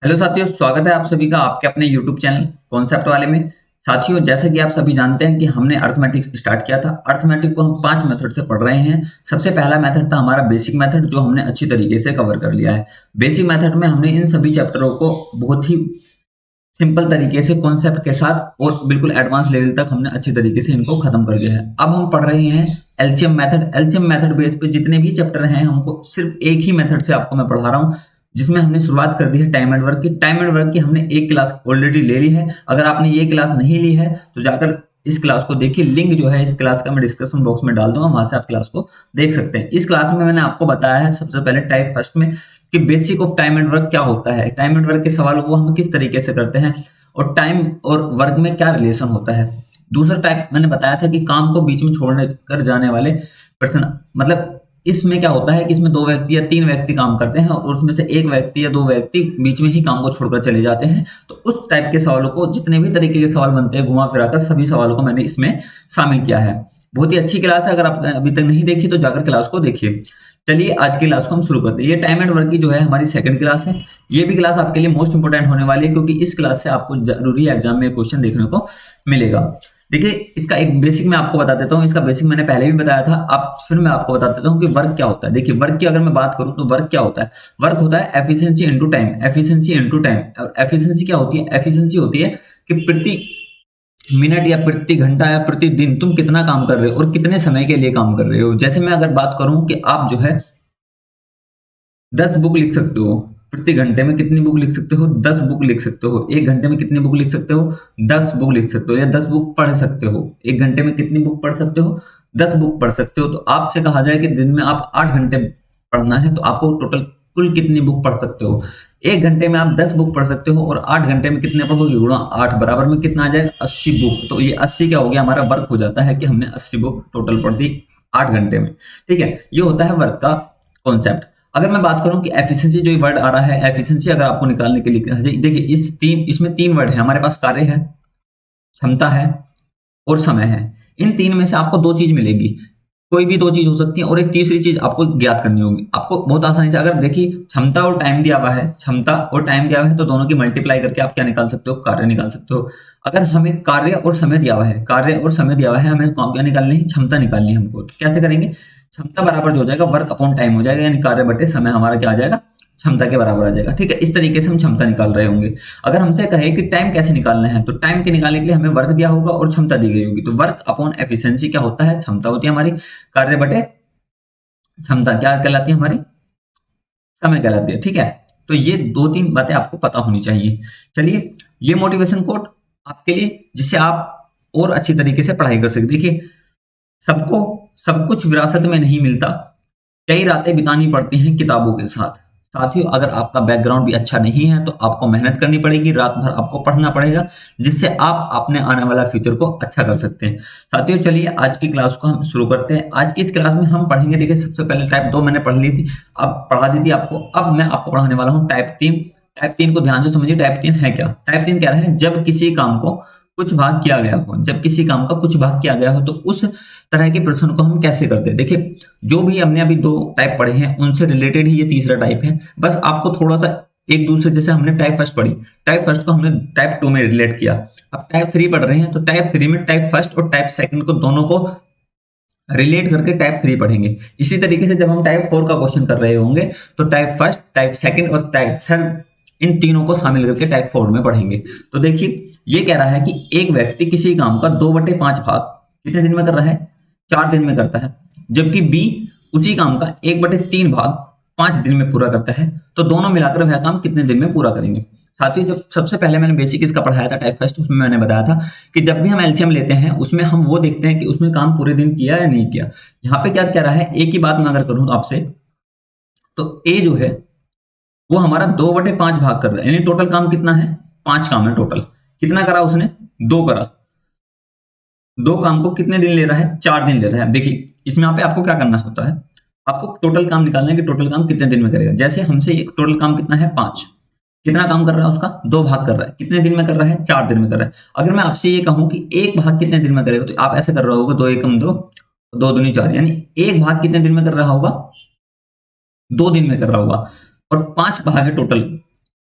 Hello साथियों, स्वागत है आप सभी का आपके अपने YouTube चैनल कॉन्सेप्ट वाले में। साथियों, जैसा कि आप सभी जानते हैं कि हमने अर्थमेटिक स्टार्ट किया था। अर्थमेटिक को हम 5 मेथड से पढ़ रहे हैं। सबसे पहला मेथड था हमारा बेसिक मेथड, जो हमने अच्छी तरीके से कवर कर लिया है। बेसिक मेथड में हमने इन सभी चैप्टरों को बहुत ही सिंपल तरीके से कॉन्सेप्ट के साथ और बिल्कुल एडवांस लेवल तक हमने अच्छी तरीके से इनको खत्म कर दिया है। अब हम पढ़ रहे हैं LCM method. LCM method base पे जितने भी चैप्टर हैं, हमको सिर्फ एक ही मेथड से आपको मैं पढ़ा रहा हूँ, जिसमें हमने शुरुआत कर दी है टाइम एंड वर्क की। टाइम एंड वर्क की हमने एक क्लास ऑलरेडी ले ली है। अगर आपने ये क्लास नहीं ली है तो जाकर इस क्लास को देखिए। लिंक जो है इस क्लास का मैं डिस्क्रिप्शन बॉक्स में डाल दूंगा, वहां से आप क्लास को देख सकते हैं। इस क्लास में मैंने आपको बताया है सबसे पहले टाइप फर्स्ट में कि basic of time and work क्या होता है, टाइम एंड वर्क के सवालों को हम किस तरीके से करते हैं और टाइम और वर्क में क्या रिलेशन होता है। दूसरा टाइप मैंने बताया था कि काम को बीच में छोड़ने कर जाने वाले पर्सन, मतलब इसमें क्या होता है कि इसमें 2 व्यक्ति या 3 व्यक्ति काम करते हैं और उसमें से 1 व्यक्ति या 2 व्यक्ति बीच में ही काम को छोड़कर चले जाते हैं। तो उस टाइप के सवालों को, जितने भी तरीके के सवाल बनते हैं घुमा फिराकर, सभी सवालों को मैंने इसमें शामिल किया है। बहुत ही अच्छी क्लास है, अगर आप अभी तक नहीं देखी तो जाकर क्लास को देखिए। चलिए आज की क्लास को हम शुरू करते हैं। ये टाइम एंड वर्क की जो है हमारी सेकंड क्लास है। ये भी क्लास आपके लिए मोस्ट इंपोर्टेंट होने वाली है, क्योंकि इस क्लास से आपको जरूरी एग्जाम में क्वेश्चन देखने को मिलेगा। देखिए, इसका एक बेसिक मैं आपको बता देता हूँ। इसका बेसिक मैंने पहले भी बताया था, अब फिर मैं आपको बता देता हूँ कि वर्क क्या होता है। देखिए, वर्क की अगर मैं बात करूँ तो वर्क क्या होता है। वर्क होता है efficiency into time. Efficiency into time. और एफिशिएंसी क्या होती है? एफिशिएंसी होती है कि प्रति मिनट या प्रति घंटा या प्रति दिन तुम कितना काम कर रहे हो और कितने समय के लिए काम कर रहे हो। जैसे मैं अगर बात करूं कि आप जो है 10 बुक लिख सकते हो, प्रति घंटे में कितनी बुक लिख सकते हो? 10 बुक लिख सकते हो। 1 घंटे में कितनी बुक लिख सकते हो? 10 बुक लिख सकते हो। या 10 बुक पढ़ सकते हो। 1 घंटे में कितनी बुक पढ़ सकते हो? 10 बुक पढ़ सकते हो। तो आपसे कहा जाए कि दिन में आप 8 घंटे पढ़ना है, तो आपको टोटल कुल कितनी बुक पढ़ सकते हो? 1 घंटे में आप 10 बुक पढ़ सकते हो और 8 घंटे में कितने पढ़ोगे? गुणा 8 बराबर में कितना आ जाएगा? 80 बुक। तो ये 80 क्या हो गया? हमारा वर्क हो जाता है कि हमने 80 बुक टोटल पढ़ दी 8 घंटे में। ठीक है, ये होता है वर्क का कॉन्सेप्ट। अगर मैं बात करूं कि एफिशिएंसी, जो वर्ड आ रहा है एफिशिएंसी, अगर आपको निकालने के लिए देखिए इसमें 3 वर्ड है हमारे पास। कार्य है, क्षमता है और समय है। इन 3 में से आपको 2 चीज मिलेगी। कोई भी 2 चीज हो सकती है और एक तीसरी चीज आपको ज्ञात करनी होगी। आपको बहुत आसानी से, अगर देखिए क्षमता और टाइम दिया हुआ है, क्षमता और टाइम दिया हुआ है, तो दोनों की मल्टीप्लाई करके आप क्या निकाल सकते हो? कार्य निकाल सकते हो। अगर हमें कार्य और समय दिया हुआ है, कार्य और समय दिया हुआ है, हमें क्या निकालनी है? क्षमता निकालनी है हमको। तो कैसे करेंगे? क्षमता बराबर जो हो जाएगा वर्क अपॉन टाइम हो जाएगा, यानी कार्य बटे समय हमारा क्या आ जाएगा? क्षमता के बराबर आ जाएगा। ठीक है, इस तरीके से हम क्षमता निकाल रहे होंगे। अगर हमसे कहे कि टाइम कैसे निकालना है, तो टाइम के निकालने के लिए हमें वर्क दिया होगा और क्षमता दी गई होगी। तो वर्क अपॉन एफिशिएंसी क्या होता है? क्षमता होती है हमारी, कार्य बटे क्षमता क्या कहलाती है? हमारी समय कहलाती है। ठीक है, तो ये 2-3 बातें आपको पता होनी चाहिए। चलिए, ये मोटिवेशन कोट आपके लिए, जिससे आप और अच्छी तरीके से पढ़ाई कर सकते। देखिए, सबको सब कुछ विरासत में नहीं मिलता, कई रातें बितानी पड़ती हैं किताबों के साथ। साथियों, अगर आपका बैकग्राउंड भी अच्छा नहीं है तो आपको मेहनत करनी पड़ेगी, रात भर आपको पढ़ना पड़ेगा, जिससे आप अपने आने वाला फ्यूचर को अच्छा कर सकते हैं। साथियों, चलिए आज की क्लास को हम शुरू करते हैं। आज की इस क्लास में हम पढ़ेंगे, देखिए सबसे पहले टाइप 2 मैंने पढ़ ली थी, अब पढ़ा दी थी आपको। अब मैं आपको पढ़ाने वाला हूँ टाइप 3। टाइप 3 को ध्यान से समझिए। टाइप 3 है क्या? टाइप 3 कह रहा है जब किसी काम को कुछ भाग किया गया हो। जब किसी काम का कुछ भाग किया गया हो तो उस तरह के प्रश्न को हम कैसे करते हैं। देखिए, जो भी हमने अभी 2 टाइप पढ़े हैं उनसे रिलेटेड ही ये तीसरा टाइप है। बस आपको थोड़ा सा एक दूसरे, जैसे हमने टाइप फर्स्ट पढ़ी, टाइप फर्स्ट को हमने टाइप 2 में रिलेट किया। अब टाइप 3 पढ़ रहे हैं तो टाइप 3 में टाइप फर्स्ट और टाइप सेकंड को दोनों को रिलेट करके टाइप 3 पढ़ेंगे। इसी तरीके से जब हम टाइप 4 का क्वेश्चन कर रहे होंगे तो टाइप फर्स्ट, टाइप सेकंड और टाइप थर्ड, इन तीनों को शामिल करके टाइप 4 में पढ़ेंगे। तो देखिए, ये कह रहा है कि एक व्यक्ति किसी काम का 2/5 भाग कितने दिन में कर रहा है? 4 दिन में करता है। जबकि बी उसी काम का 1/3 भाग 5 दिन में पूरा करता है। तो दोनों मिलाकर वह काम कितने दिन में पूरा करेंगे? साथियों, जो सबसे पहले मैंने बेसिक इसका पढ़ाया था टाइप फर्स्ट, उसमें मैंने बताया था कि जब भी हम एलसीएम लेते हैं उसमें हम वो देखते हैं कि उसमें काम पूरे दिन किया या नहीं किया। यहाँ पे क्या कह रहा है, एक ही बात मैं अगर करूं आपसे, तो ए जो है वो हमारा 2/5 भाग कर रहा है, यानी टोटल काम कितना है? 5 काम है टोटल। कितना करा उसने? 2 करा। 2 काम को कितने दिन ले रहा है? 4 दिन ले रहा है। देखिए, इसमें यहाँ पे आपको क्या करना होता है, आपको टोटल काम निकालना है कि टोटल काम कितने दिन में करेगा। जैसे हमसे ये टोटल काम कितना है? 5। कितना काम कर रहा है उसका? 2 भाग कर रहा है। कितने दिन में कर रहा है? 4 दिन में कर रहा है। अगर मैं आपसे ये कहूं कि एक भाग कितने दिन में करेगा, तो आप ऐसे कर रहे होगा 2 एकम 2, 2 दूनी 4, यानी एक भाग कितने दिन में कर रहा होगा? 2 दिन में कर रहा होगा। और 5 भाग है टोटल,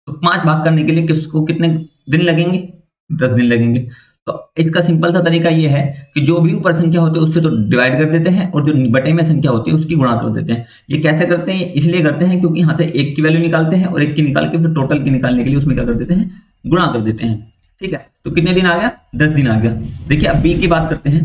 तो 5 भाग करने के लिए किसको कितने दिन लगेंगे? 10 दिन लगेंगे। तो इसका सिंपल सा तरीका ये है कि जो भी ऊपर संख्या होती है उससे तो डिवाइड कर देते हैं और जो बटे में संख्या होती है उसकी गुणा कर देते हैं। ये कैसे करते हैं? इसलिए करते हैं क्योंकि यहाँ से एक की वैल्यू निकालते हैं और एक की निकाल के फिर टोटल की निकालने के लिए उसमें क्या कर देते हैं? गुणा कर देते हैं। ठीक है, तो कितने दिन आ गया? 10 दिन आ गया। देखिए अब बी की बात करते हैं।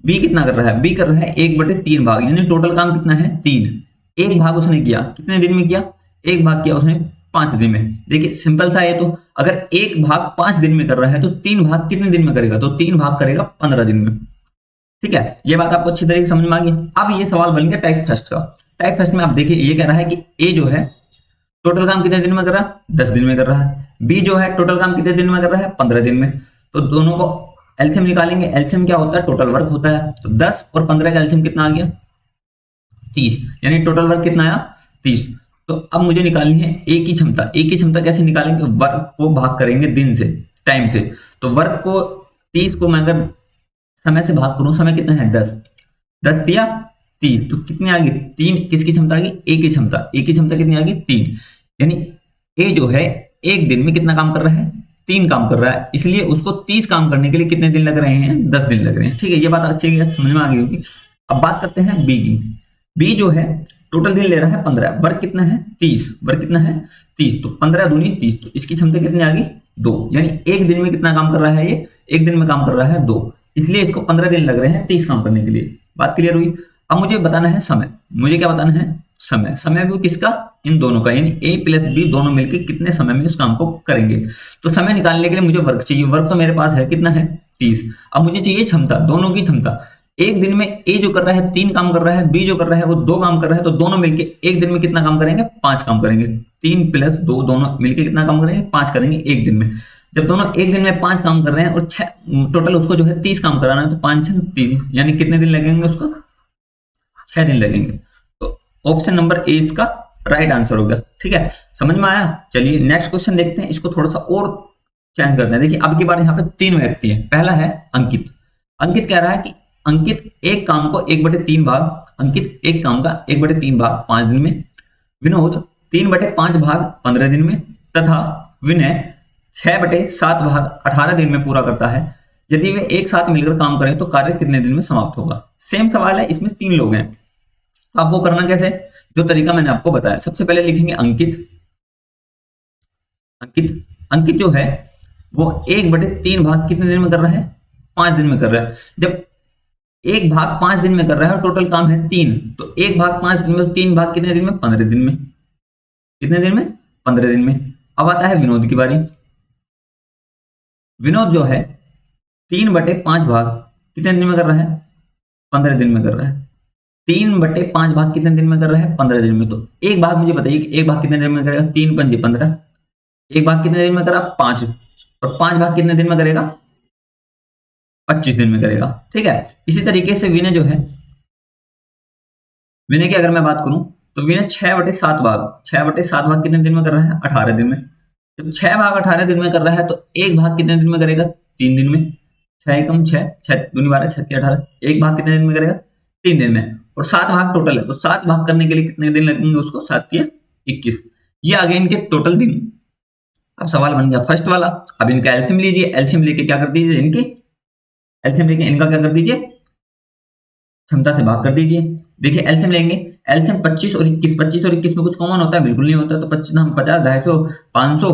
बी कितना कर रहा है? बी कर रहा है 1/3 भाग, यानी टोटल काम कितना है? 3। एक भाग उसने किया कितने दिन में किया? एक भाग किया उसने 5 दिन में। देखिए सिंपल सा है, तो अगर एक भाग 5 दिन में कर रहा है तो 3 भाग कितने दिन में करेगा? तो 3 भाग करेगा 15 दिन में। ठीक है, ये बात आपको अच्छी तरीके से समझ में आ गई। अब ये सवाल बन गया टाइप फर्स्ट का। टाइप फर्स्ट में आप देखिए ये कह रहा है कि ए जो है टोटल काम कितने दिन में कर रहा है? 10 दिन में कर रहा है। बी जो है टोटल काम कितने दिन में कर रहा है? 15 दिन में। तो दोनों को एलसीएम निकालेंगे। एलसीएम क्या होता है? टोटल वर्क होता है। तो 10 और 15 का एलसीएम कितना आ गया? 30, यानी टोटल वर्क कितना आया? 30। तो अब मुझे निकालनी है ए की क्षमता। ए की क्षमता कैसे निकालेंगे? वर्क को भाग करेंगे दिन से, टाइम से। तो वर्क को 30 को मैं अगर समय से भाग करूं, समय कितना है? 10 दिया 30, तो कितनी आ गई? 3। किसकी क्षमता आ गई? ए की क्षमता। ए की क्षमता कितनी आ गई? 3। यानी ए जो है एक दिन में कितना काम कर रहा है? 3 काम कर रहा है। इसलिए उसको 30 काम करने के लिए कितने दिन लग रहे हैं? 10 दिन लग रहे हैं। ठीक है, ये बात अच्छी है, समझ में आ गई होगी। अब बात करते हैं बी की। बी जो है टोटल दिन ले रहा है 15, वर्क कितना है? 30। वर्क कितना है? 30। तो 15 दूनी 30, तो इसकी क्षमता कितनी आ गई? 2। यानी एक दिन में कितना काम कर रहा है ये? एक दिन में काम कर रहा है 2। इसलिए इसको 15 दिन लग रहे हैं 30 काम करने के लिए। बात क्लियर हुई? अब मुझे बताना है समय। मुझे क्या बताना है? समय। समय भी किसका? इन दोनों का, यानी ए प्लस बी दोनों मिलकर कितने समय में उस काम को करेंगे। तो समय निकालने के लिए मुझे वर्क चाहिए। वर्क तो मेरे पास है, कितना है? 30। अब मुझे चाहिए क्षमता, दोनों की क्षमता। एक दिन में ए जो कर रहा है 3 काम कर रहा है, बी जो कर रहा है वो 2 काम कर रहा है। तो दोनों मिलके एक दिन में कितना काम करेंगे? 5 काम करेंगे। 3 + 2 दोनों मिलके कितना काम करेंगे? 5 करेंगे एक दिन में। जब दोनों एक दिन में 5 काम कर रहे हैं और 6 टोटल उसको जो है 30 काम कराना है, तो 5 6 30, यानी कितने दिन लगेंगे उसको? 6 दिन लगेंगे। तो ऑप्शन नंबर ए इसका राइट आंसर हो गया। ठीक है, समझ में आया? चलिए नेक्स्ट क्वेश्चन देखते हैं। इसको थोड़ा सा और चेंज करते हैं। देखिए अब की बार यहाँ पे 3 व्यक्ति हैं। पहला है अंकित। अंकित कह रहा है कि अंकित एक काम को 1/3 भाग, अंकित एक काम का 1/3 भाग 5 दिन में, विनोद 3/5 भाग 15 दिन में, तथा विनय 6/7 भाग 18 दिन में पूरा करता है। यदि वे एक साथ मिलकर काम करें तो कार्य कितने दिन में समाप्त होगा? सेम सवाल है, इसमें 3 लोग हैं। तो आपको करना कैसे? जो तरीका मैंने आपको बताया। सबसे पहले लिखेंगे अंकित। अंकित अंकित जो है वो 1/3 भाग कितने दिन में कर रहा है? 5 दिन में कर रहा है। जब एक भाग 5 दिन में कर रहा है और टोटल काम है 3, तो एक भाग 5 दिन में, 3 भाग कितने दिन में? 15 दिन में। कितने दिन में? 15 दिन में। अब आता है विनोद की बारी। विनोद जो है 3/5 भाग कितने दिन में कर रहा है? 15 दिन में कर रहा है। 3/5 भाग कितने दिन में कर रहा है? 15 दिन में। तो एक भाग मुझे बताइए कि एक भाग कितने दिन में करेगा? 3 × 5 = 15। एक भाग कितने दिन में करा? 5। और 5 भाग कितने दिन में करेगा? 25 दिन में करेगा। ठीक है, इसी तरीके से विनय जो है, विनय की अगर मैं बात करूं तो विनय 6/7 भाग, 6/7 भाग कितने दिन में कर रहा है? 18 दिन में। जब 6 भाग 18 दिन में कर रहा है तो एक भाग कितने दिन में करेगा? 3 दिन में। 6 एकम 6, 6 दूनी 12, 6 3 18। एक भाग कितने दिन में करेगा? 3 दिन में। और 7 भाग टोटल है, तो 7 भाग करने के लिए कितने दिन लगेंगे उसको? 7 × 21। ये आ गए इनके टोटल दिन। अब सवाल बन गया फर्स्ट वाला। अब इनका एलसीएम लीजिए। एलसीएम लेके क्या कर दीजिए? इनकी एलसीएम लेके इनका क्या कर दीजिए? क्षमता से भाग कर दीजिए। देखिए एलसीएम लेंगे। एलसीएम 25 और 21, 25 और 21 में कुछ कॉमन होता है? बिल्कुल नहीं होता। तो 25 हम 50, 250, 500,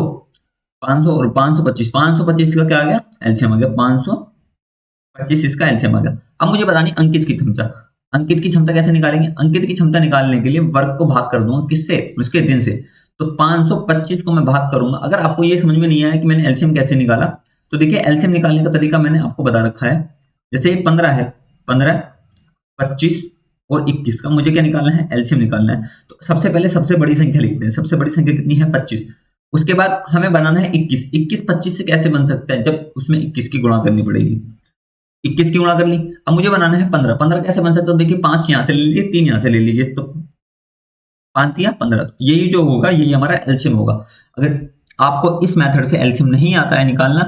500 और 525, 525 का क्या आ गया? एलसीएम आ गया 525। इसका एलसीएम आ गया। अब मुझे बतानी अंकित की क्षमता। अंकित की क्षमता कैसे निकालेंगे? अंकित की क्षमता निकालने के लिए वर्क को भाग कर दूंगा किससे? उसके दिन से। तो 525 को मैं भाग करूंगा। अगर आपको ये समझ में नहीं आया कि मैंने एलसीएम कैसे निकाला, तो देखिए एलसीएम निकालने का तरीका मैंने आपको बता रखा है। जैसे 15 है, 15, 25 और 21 का मुझे क्या निकालना है? एलसीएम निकालना है। तो सबसे पहले सबसे बड़ी संख्या लिखते हैं। सबसे बड़ी संख्या कितनी है? 25। उसके बाद हमें बनाना है 21। 21 25 से कैसे बन सकता है? जब उसमें 21 की गुणा करनी पड़ेगी। 21 की गुणा कर ली। अब मुझे बनाना है 15। 15 कैसे बन सकता है? तो देखिए 5 यहां से ले लीजिए, 3 यहां से ले लीजिए, तो 5 या 15। यही जो होगा यही हमारा एलसीएम होगा। अगर आपको इस मेथड से एलसीएम नहीं आता है निकालना,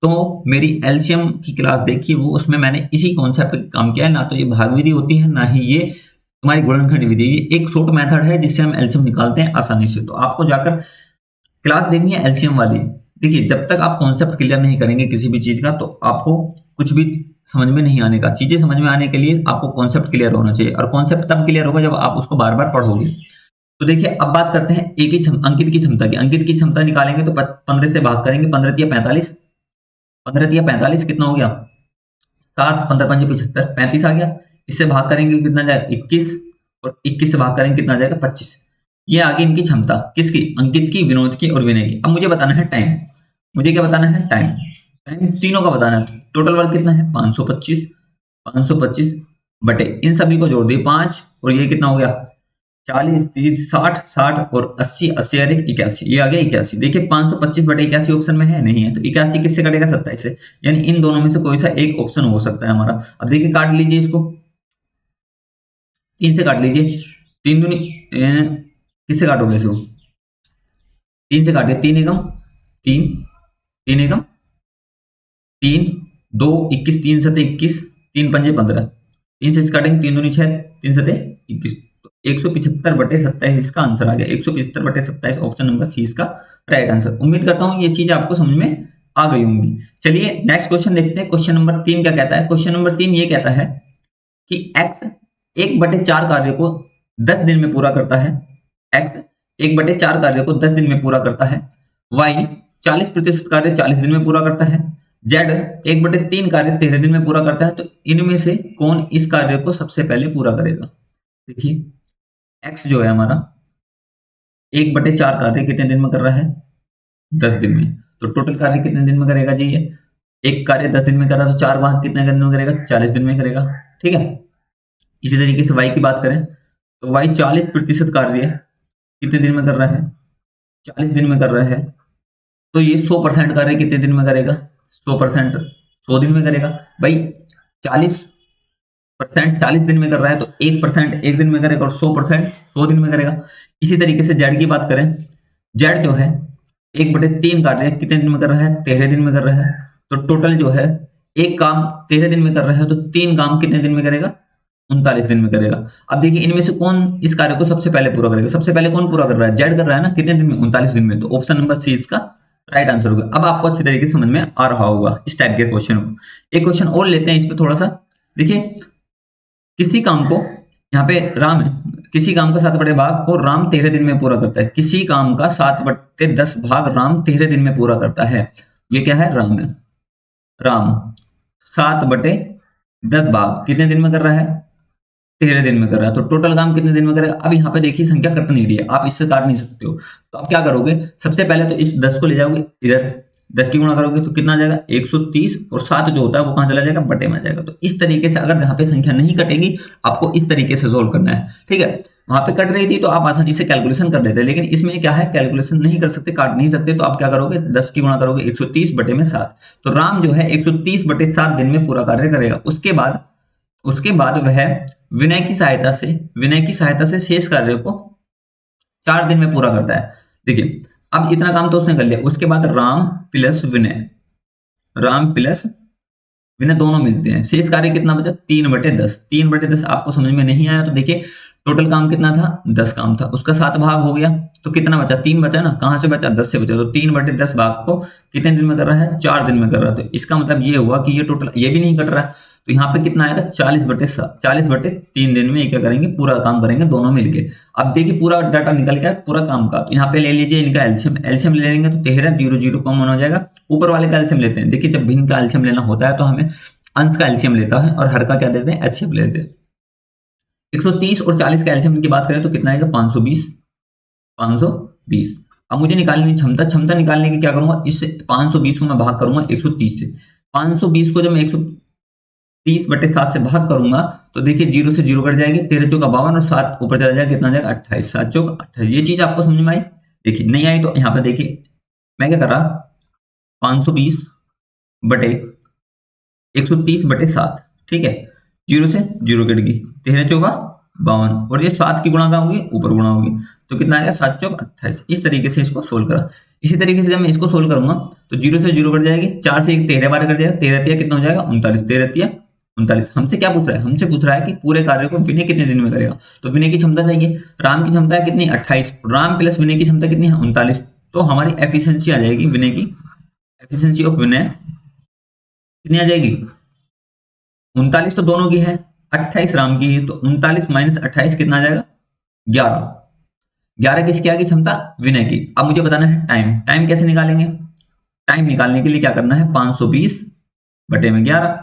तो मेरी एलसीएम की क्लास देखिए, वो उसमें मैंने इसी कॉन्सेप्ट पे काम किया है। ना तो ये भाग विधि होती है, ना ही ये तुम्हारी गुणनखंड विधि। ये एक शॉर्ट मेथड है जिससे हम एलसीएम निकालते हैं आसानी से। तो आपको जाकर क्लास देखनी है एलसीएम वाली। देखिए जब तक आप कॉन्सेप्ट क्लियर नहीं करेंगे किसी भी चीज का तो आपको कुछ भी समझ में नहीं आने का। चीजें समझ में आने के लिए आपको कॉन्सेप्ट क्लियर होना चाहिए, और कॉन्सेप्ट तब क्लियर होगा जब आप उसको बार बार पढ़ोगे। तो देखिए अब बात करते हैं अंकित की क्षमता की। अंकित की क्षमता निकालेंगे तो 15 से भाग करेंगे, 15 तिया 45, 15 तिया 45 कितना हो गया 7, 15 पंजे 75, 35 आ गया। इससे भाग करेंगे कितना जाएगा 21, और 21 से भाग करेंगे कितना जाएगा 25। ये आगे इनकी क्षमता किसकी, अंकित की, विनोद की और विनय की। अब मुझे बताना है टाइम। मुझे क्या बताना है, टाइम। टाइम तीनों का बताना है। टोटल वर्क कितना है 525, 525 बटे इन सभी को जोड़ दिए 5, और ये कितना हो गया 40, 30, 60, 60 और 80, 80 और 81, ये आ गया 81। देखिए 525 बटे 81 ऑप्शन में है नहीं है, तो 81 किससे कटेगा 27 से, यानी इन दोनों में से कोई सा एक ऑप्शन हो सकता है हमारा। अब देखिए काट लीजिए इसको, 3 से काट लीजिए, 3 दूनी किससे काटोगे इसको, 3 से काटिए, 3 एकम 3, 3 एकम 3, 2, 21, 3 सते 21, 3 पंजे 15, 3 से काटेंगे, 3 दूनी 6, 3 सते 21, तो 175 बटे 27 इसका आंसर आ गया। 175 बटे 27 ऑप्शन नंबर सी इसका राइट आंसर। उम्मीद करता हूं ये चीज आपको समझ में आ गई होंगी। चलिए नेक्स्ट क्वेश्चन देखते हैं। क्वेश्चन नंबर 3 क्या कहता है। क्वेश्चन नंबर 3 ये कहता है कि x 1/4 कार्य को 10 दिन में पूरा करता है। x 1/4 कार्य को 10 दिन में पूरा करता है। y 40% कार्य 40 दिन में पूरा करता है। z 1/3 कार्य 13 दिन में पूरा करता है। तो इनमें से कौन इस कार्य को सबसे पहले पूरा करेगा। देखिए x जो है हमारा 1/4 कार्य कितने दिन में कर रहा है 10 दिन में, तो टोटल कार्य कितने दिन में करेगा जी। ये एक कार्य 10 दिन में कर रहा है तो 4 भाग कितने दिन में करेगा 40 दिन में करेगा। ठीक है, इसी तरीके से y की बात करें तो y 40% कार्य कितने दिन में कर रहा है 40 दिन में कर रहा है, तो ये 100% कार्य कितने दिन में करेगा 100%, 100 दिन में करेगा। भाई 40% 40 दिन में कर रहा है तो 1% 1 दिन में करेगा और 100% 100 दिन में करेगा। इसी तरीके से z की बात करें, z जो है 1/3 कार्य कितने दिन में कर रहा है 13 दिन में कर रहा है, तो टोटल जो है एक काम 13 दिन में कर रहा है तो 3 काम कितने दिन में करेगा 39 दिन में करेगा। अब देखिए इनमें से कौन इस कार्य को सबसे पहले पूरा करेगा। सबसे पहले कौन पूरा कर रहा है जेड कर रहा है ना, कितने दिन में 39 दिन में, तो ऑप्शन नंबर सी इसका राइट आंसर होगा। अब आपको अच्छी तरीके से समझ में आ रहा होगा इस टाइप के क्वेश्चन को। एक क्वेश्चन और लेते हैं इस पे थोड़ा सा। देखिए किसी काम को यहाँ पे राम है, किसी काम का 7 भाग को राम 13 दिन में पूरा करता है। किसी काम का 7/10 भाग राम 13 दिन में पूरा करता है। ये क्या है राम है, राम 7/10 भाग कितने दिन में कर रहा है 13 दिन में कर रहा है, तो टोटल काम कितने दिन में करेगा। अब यहाँ पे देखिए संख्या कट नहीं रही है, आप इससे काट नहीं सकते हो, तो आप क्या करोगे सबसे पहले तो इस 10 को ले जाओगे इधर, 10 की गुणा करोगे तो कितना आ जाएगा 130, और 7 जो होता है वो कहां चला जाएगा बटे में आ जाएगा। तो इस तरीके से अगर यहाँ पे संख्या नहीं कटेगी आपको इस तरीके से सोल्व करना है। ठीक है, वहां पे कट रही थी तो आप आसानी से कैलकुलेशन कर लेते, लेकिन इसमें क्या है कैलकुलेशन नहीं कर सकते, काट नहीं सकते, तो आप क्या करोगे 10 की गुणा करोगे 130 बटे में 7, तो राम जो है 130 बटे 7 दिन में पूरा कार्य करेगा। उसके बाद वह विनय की सहायता से शेष कार्य को 4 दिन में पूरा करता है। देखिए अब इतना काम तो उसने कर लिया, उसके बाद राम प्लस विनय दोनों मिलते हैं, शेष कार्य कितना बचा 3/10। 3/10 आपको समझ में नहीं आया तो देखिए टोटल काम कितना था 10 काम था, उसका 7 भाग हो गया तो कितना बचा 3 बचा ना, कहां से बचा 10 से बचा, तो 3/10 भाग को कितने दिन में कर रहा है 4 दिन में कर रहा है। तो इसका मतलब ये हुआ कि ये टोटल ये भी नहीं कट रहा है, तो यहाँ पे कितना आएगा 40/3 दिन में क्या करेंगे पूरा काम करेंगे दोनों मिलके। अब देखिए पूरा डाटा निकल गया पूरा काम का, तो यहाँ पे ले लीजिए इनका एलसीएम ले लेंगे तो 13 0 0 कॉमन हो जाएगा, ऊपर वाले का एलसीएम लेते हैं। देखिए जब भिन्न का एलसीएम लेना होता है तो हमें अंश का एलसीएम लेता है और हर का क्या देते हैं एचसीएफ लेते हैं। 130 और 40 का एलसीएम की बात करें तो कितना आएगा 520। अब मुझे निकालनी क्षमता निकालने की क्या करूंगा, इस 520 को मैं भाग करूंगा 130 से। 520 को जब मैं 130/7 से भाग करूंगा तो देखिए 0 से 0 कट जाएगी, 13 चौका 52 और 7 ऊपर चला जाएगा, कितना जाएगा 28, 7 चौका 28। ये चीज आपको समझ में आई। देखिए नहीं आई तो यहाँ पे देखिए मैं क्या कर रहा 520/130/7, ठीक है 0 से 0 कट गई, 13 चौका 52 और ये 7 की गुणा कहाँ होगी ऊपर गुणा होगी, तो कितना आएगा 7 चौक 28। इस तरीके से इसको सोल्व करा। इसी तरीके से जब मैं इसको सोल्व करूंगा तो 0 से 0 कट जाएगी, 4 से 1 13 बार कट जाएगा, 13 तिया कितना हो जाएगा 39, 13 तिया 39। हमसे क्या पूछ रहा है, हमसे पूछ रहा है कि पूरे कार्य को विनय कितने दिन में करेगा, तो विनय की क्षमता चाहिए। राम की क्षमता है कितनी 28, राम प्लस विनय की क्षमता कितनी है 39, तो हमारी एफिशिएंसी आ जाएगी विनय की, एफिशिएंसी ऑफ विनय कितनी आ जाएगी, 39 तो दोनों की है, 28 राम की है, तो 39 माइनस 28 कितना आ जाएगा, 11। 11 किसकी आ गई क्षमता, विनय की। अब मुझे बताना है टाइम, टाइम कैसे निकालेंगे, टाइम निकालने के लिए क्या करना है, 520 बटे में 11,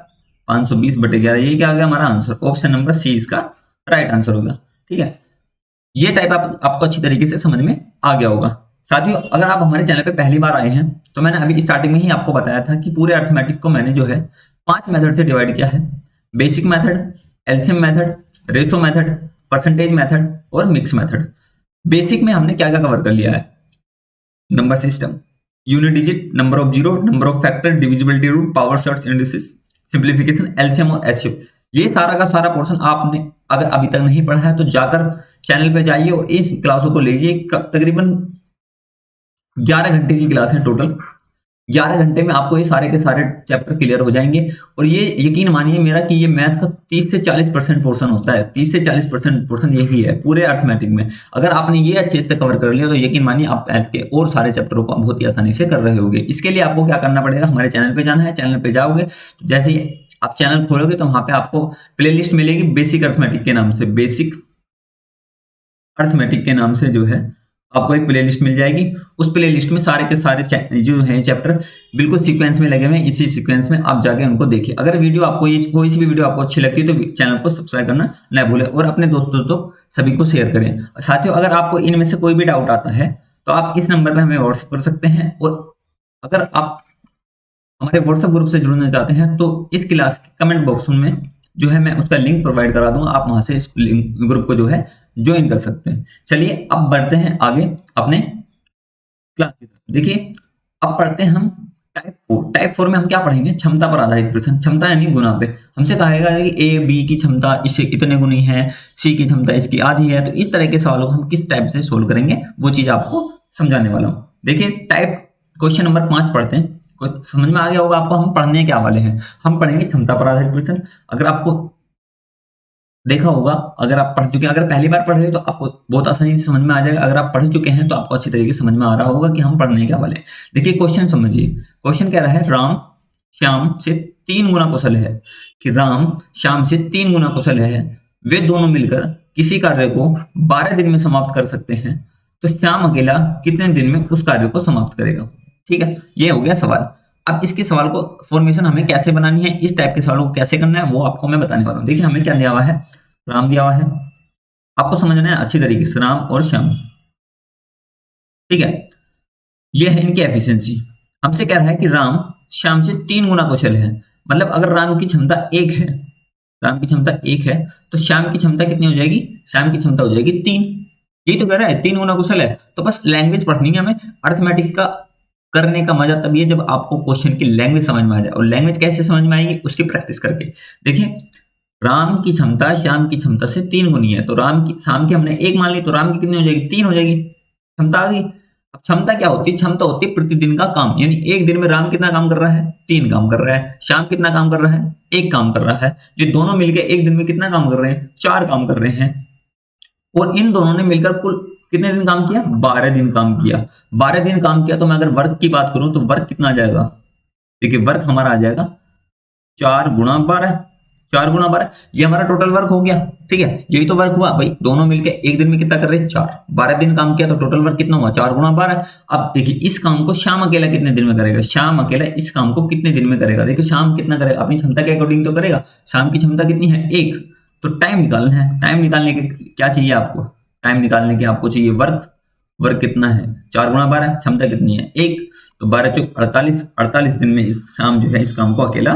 520 बटे 11, ये क्या आ गया हमारा आंसर, ऑप्शन नंबर सी इसका राइट आंसर होगा। ठीक है, ये टाइप आपको अच्छी तरीके से समझ में आ गया होगा। साथियों, अगर आप हमारे चैनल पे पहली बार आए हैं तो मैंने अभी स्टार्टिंग में ही आपको बताया था कि पूरे अर्थमेटिक को मैंने जो है 5 मेथड से डिवाइड किया है, basic method, LCM method, ratio method, percentage method और मिक्स मेथड। बेसिक में हमने क्या क्या कवर कर लिया है, number system, unit digit, number of zero, number of factor, divisibility rule, power shorts, indices, simplification, LCM और एचसीएफ। ये सारा का सारा पोर्शन आपने अगर अभी तक नहीं पढ़ा है तो जाकर चैनल पे जाइए और इस क्लासों को लीजिए। तकरीबन 11 घंटे की क्लास है टोटल, 11 घंटे में आपको ये सारे के सारे चैप्टर क्लियर हो जाएंगे। और ये यकीन मानिए मेरा कि ये मैथ का 30 से 40% पोर्शन होता है, 30 से 40% पोर्शन यही है पूरे अर्थमेटिक में। अगर आपने ये अच्छे से कवर कर लिया तो यकीन मानिए आप मैथ के और सारे चैप्टरों को बहुत ही आसानी से कर रहे होंगे। इसके लिए आपको क्या करना पड़ेगा, हमारे चैनल पे जाना है, चैनल पे जाओगे तो जैसे ही आप चैनल खोलोगे तो वहां पे आपको प्लेलिस्ट मिलेगी बेसिक अर्थमेटिक के नाम से, बेसिक अर्थमेटिक के नाम से जो है आपको एक प्लेलिस्ट मिल जाएगी। उस प्लेलिस्ट में सारे के सारे जो है चैप्टर बिल्कुल सीक्वेंस में लगे हुए हैं, इसी सीक्वेंस में आप जाके उनको देखिए। अगर वीडियो आपको ये कोई सी भी वीडियो आपको अच्छी लगती है तो चैनल को सब्सक्राइब करना न भूलें और अपने दोस्तों तो सभी को शेयर करें। साथियों, अगर आपको इनमें से कोई भी डाउट आता है तो आप इस नंबर पर हमें व्हाट्सएप कर सकते हैं। और अगर आप हमारे व्हाट्सएप ग्रुप से जुड़ना चाहते हैं तो इस क्लास के कमेंट बॉक्स में जो है मैं उसका लिंक प्रोवाइड करा दूंगा, आप वहां से इस लिंक ग्रुप को जो है ज्वाइन कर सकते हैं। चलिए अब बढ़ते हैं आगे अपने क्लास की तरफ। देखिए अब पढ़ते हैं हम टाइप 4। टाइप 4 में हम क्या पढ़ेंगे, क्षमता पर आधारित प्रश्न। क्षमता यानी गुना पे हमसे कहेगा कि ए बी की क्षमता इससे इतने गुनी है, सी की क्षमता इसकी आधी है। तो इस तरह के सवालों को हम किस टाइप से सोल्व करेंगे वो चीज आपको समझाने वाला हूँ। देखिए टाइप क्वेश्चन नंबर 5 पढ़ते हैं। समझ में आ गया होगा आपको हम पढ़ने क्या वाले हैं, हम पढ़ेंगे क्षमता पर आधारित प्रश्न। अगर आपको देखा होगा, अगर आप पढ़ चुके हैं, अगर पहली बार पढ़ रहे हो तो आपको बहुत आसानी से समझ में आ जाएगा। अगर आप पढ़ चुके हैं तो आपको अच्छी तरीके से समझ में आ रहा होगा कि हम पढ़ने क्या वाले हैं। देखिए क्वेश्चन समझिए, क्वेश्चन कह रहा है राम श्याम से 3 गुना कुशल है, कि राम श्याम से 3 गुना कुशल है, वे दोनों मिलकर किसी कार्य को 12 दिन में समाप्त कर सकते हैं, तो श्याम अकेला कितने दिन में उस कार्य को समाप्त करेगा। ठीक है, ये हो गया सवाल। अब इसके सवाल को फॉर्मेशन हमें कैसे बनानी है, इस टाइप के सवालों को कैसे करना है वो आपको मैं बताने वाला हूं। देखिए हमें क्या दिया हुआ है, राम दिया हुआ है, आपको समझना है अच्छी तरीके से, राम और श्याम। ठीक है, ये है इनकी एफिशिएंसी। हमसे कह रहा है कि राम श्याम से 3 गुना कुशल है, मतलब अगर राम की क्षमता 1 है, राम की क्षमता 1 है तो श्याम की क्षमता कितनी हो जाएगी, श्याम की क्षमता हो जाएगी 3। यही तो कह रहा है 3 गुना कुशल है। तो बस लैंग्वेज पढ़नी है हमें। अर्थमेटिक का करने का मजा तभी है जब आपको क्वेश्चन की लैंग्वेज समझ में आ जाए। और लैंग्वेज कैसे समझ में आएगी, उसकी प्रैक्टिस करके। देखिए राम की क्षमता श्याम की क्षमता से 3 गुनी है, तो शाम की हमने 1 मान ली तो राम की कितनी हो जाएगी, 3 हो जाएगी, क्षमता आ गई। अब क्षमता क्या होती है, क्षमता होती है प्रतिदिन का काम, यानी एक दिन में राम कितना काम कर रहा है, 3 काम कर रहा है, श्याम कितना काम कर रहा है, 1 काम कर रहा है। ये दोनों मिलकर एक दिन में कितना काम कर रहे हैं, 4 काम कर रहे हैं। और इन दोनों ने मिलकर कुल कितने दिन काम किया, 12 दिन काम किया। 12 दिन काम किया तो मैं अगर वर्क की बात करूं तो वर्क कितना आ जाएगा, देखिए वर्क हमारा आ जाएगा 4 गुणा 12, 4 गुणा 12, ये हमारा टोटल वर्क हो गया। ठीक है, यही तो वर्क हुआ भाई, दोनों मिलकर एक दिन में कितना कर रहे हैं, 4। 12 दिन काम किया तो टोटल वर्क कितना हुआ, 4 गुणा 12। अब देखिए इस काम को श्याम अकेला कितने दिन में करेगा, श्याम अकेला इस काम को कितने दिन में करेगा। देखिए श्याम कितना करेगा, अपनी क्षमता के अकॉर्डिंग तो करेगा। श्याम की क्षमता कितनी है, 1। तो टाइम निकालना है, टाइम निकालने के क्या चाहिए आपको, टाइम निकालने के आपको चाहिए वर्क। वर्क कितना है, 4 गुणा 12, क्षमता कितनी है, 1। तो 12 चौक 48, 48 दिन में इस शाम जो है इस काम को अकेला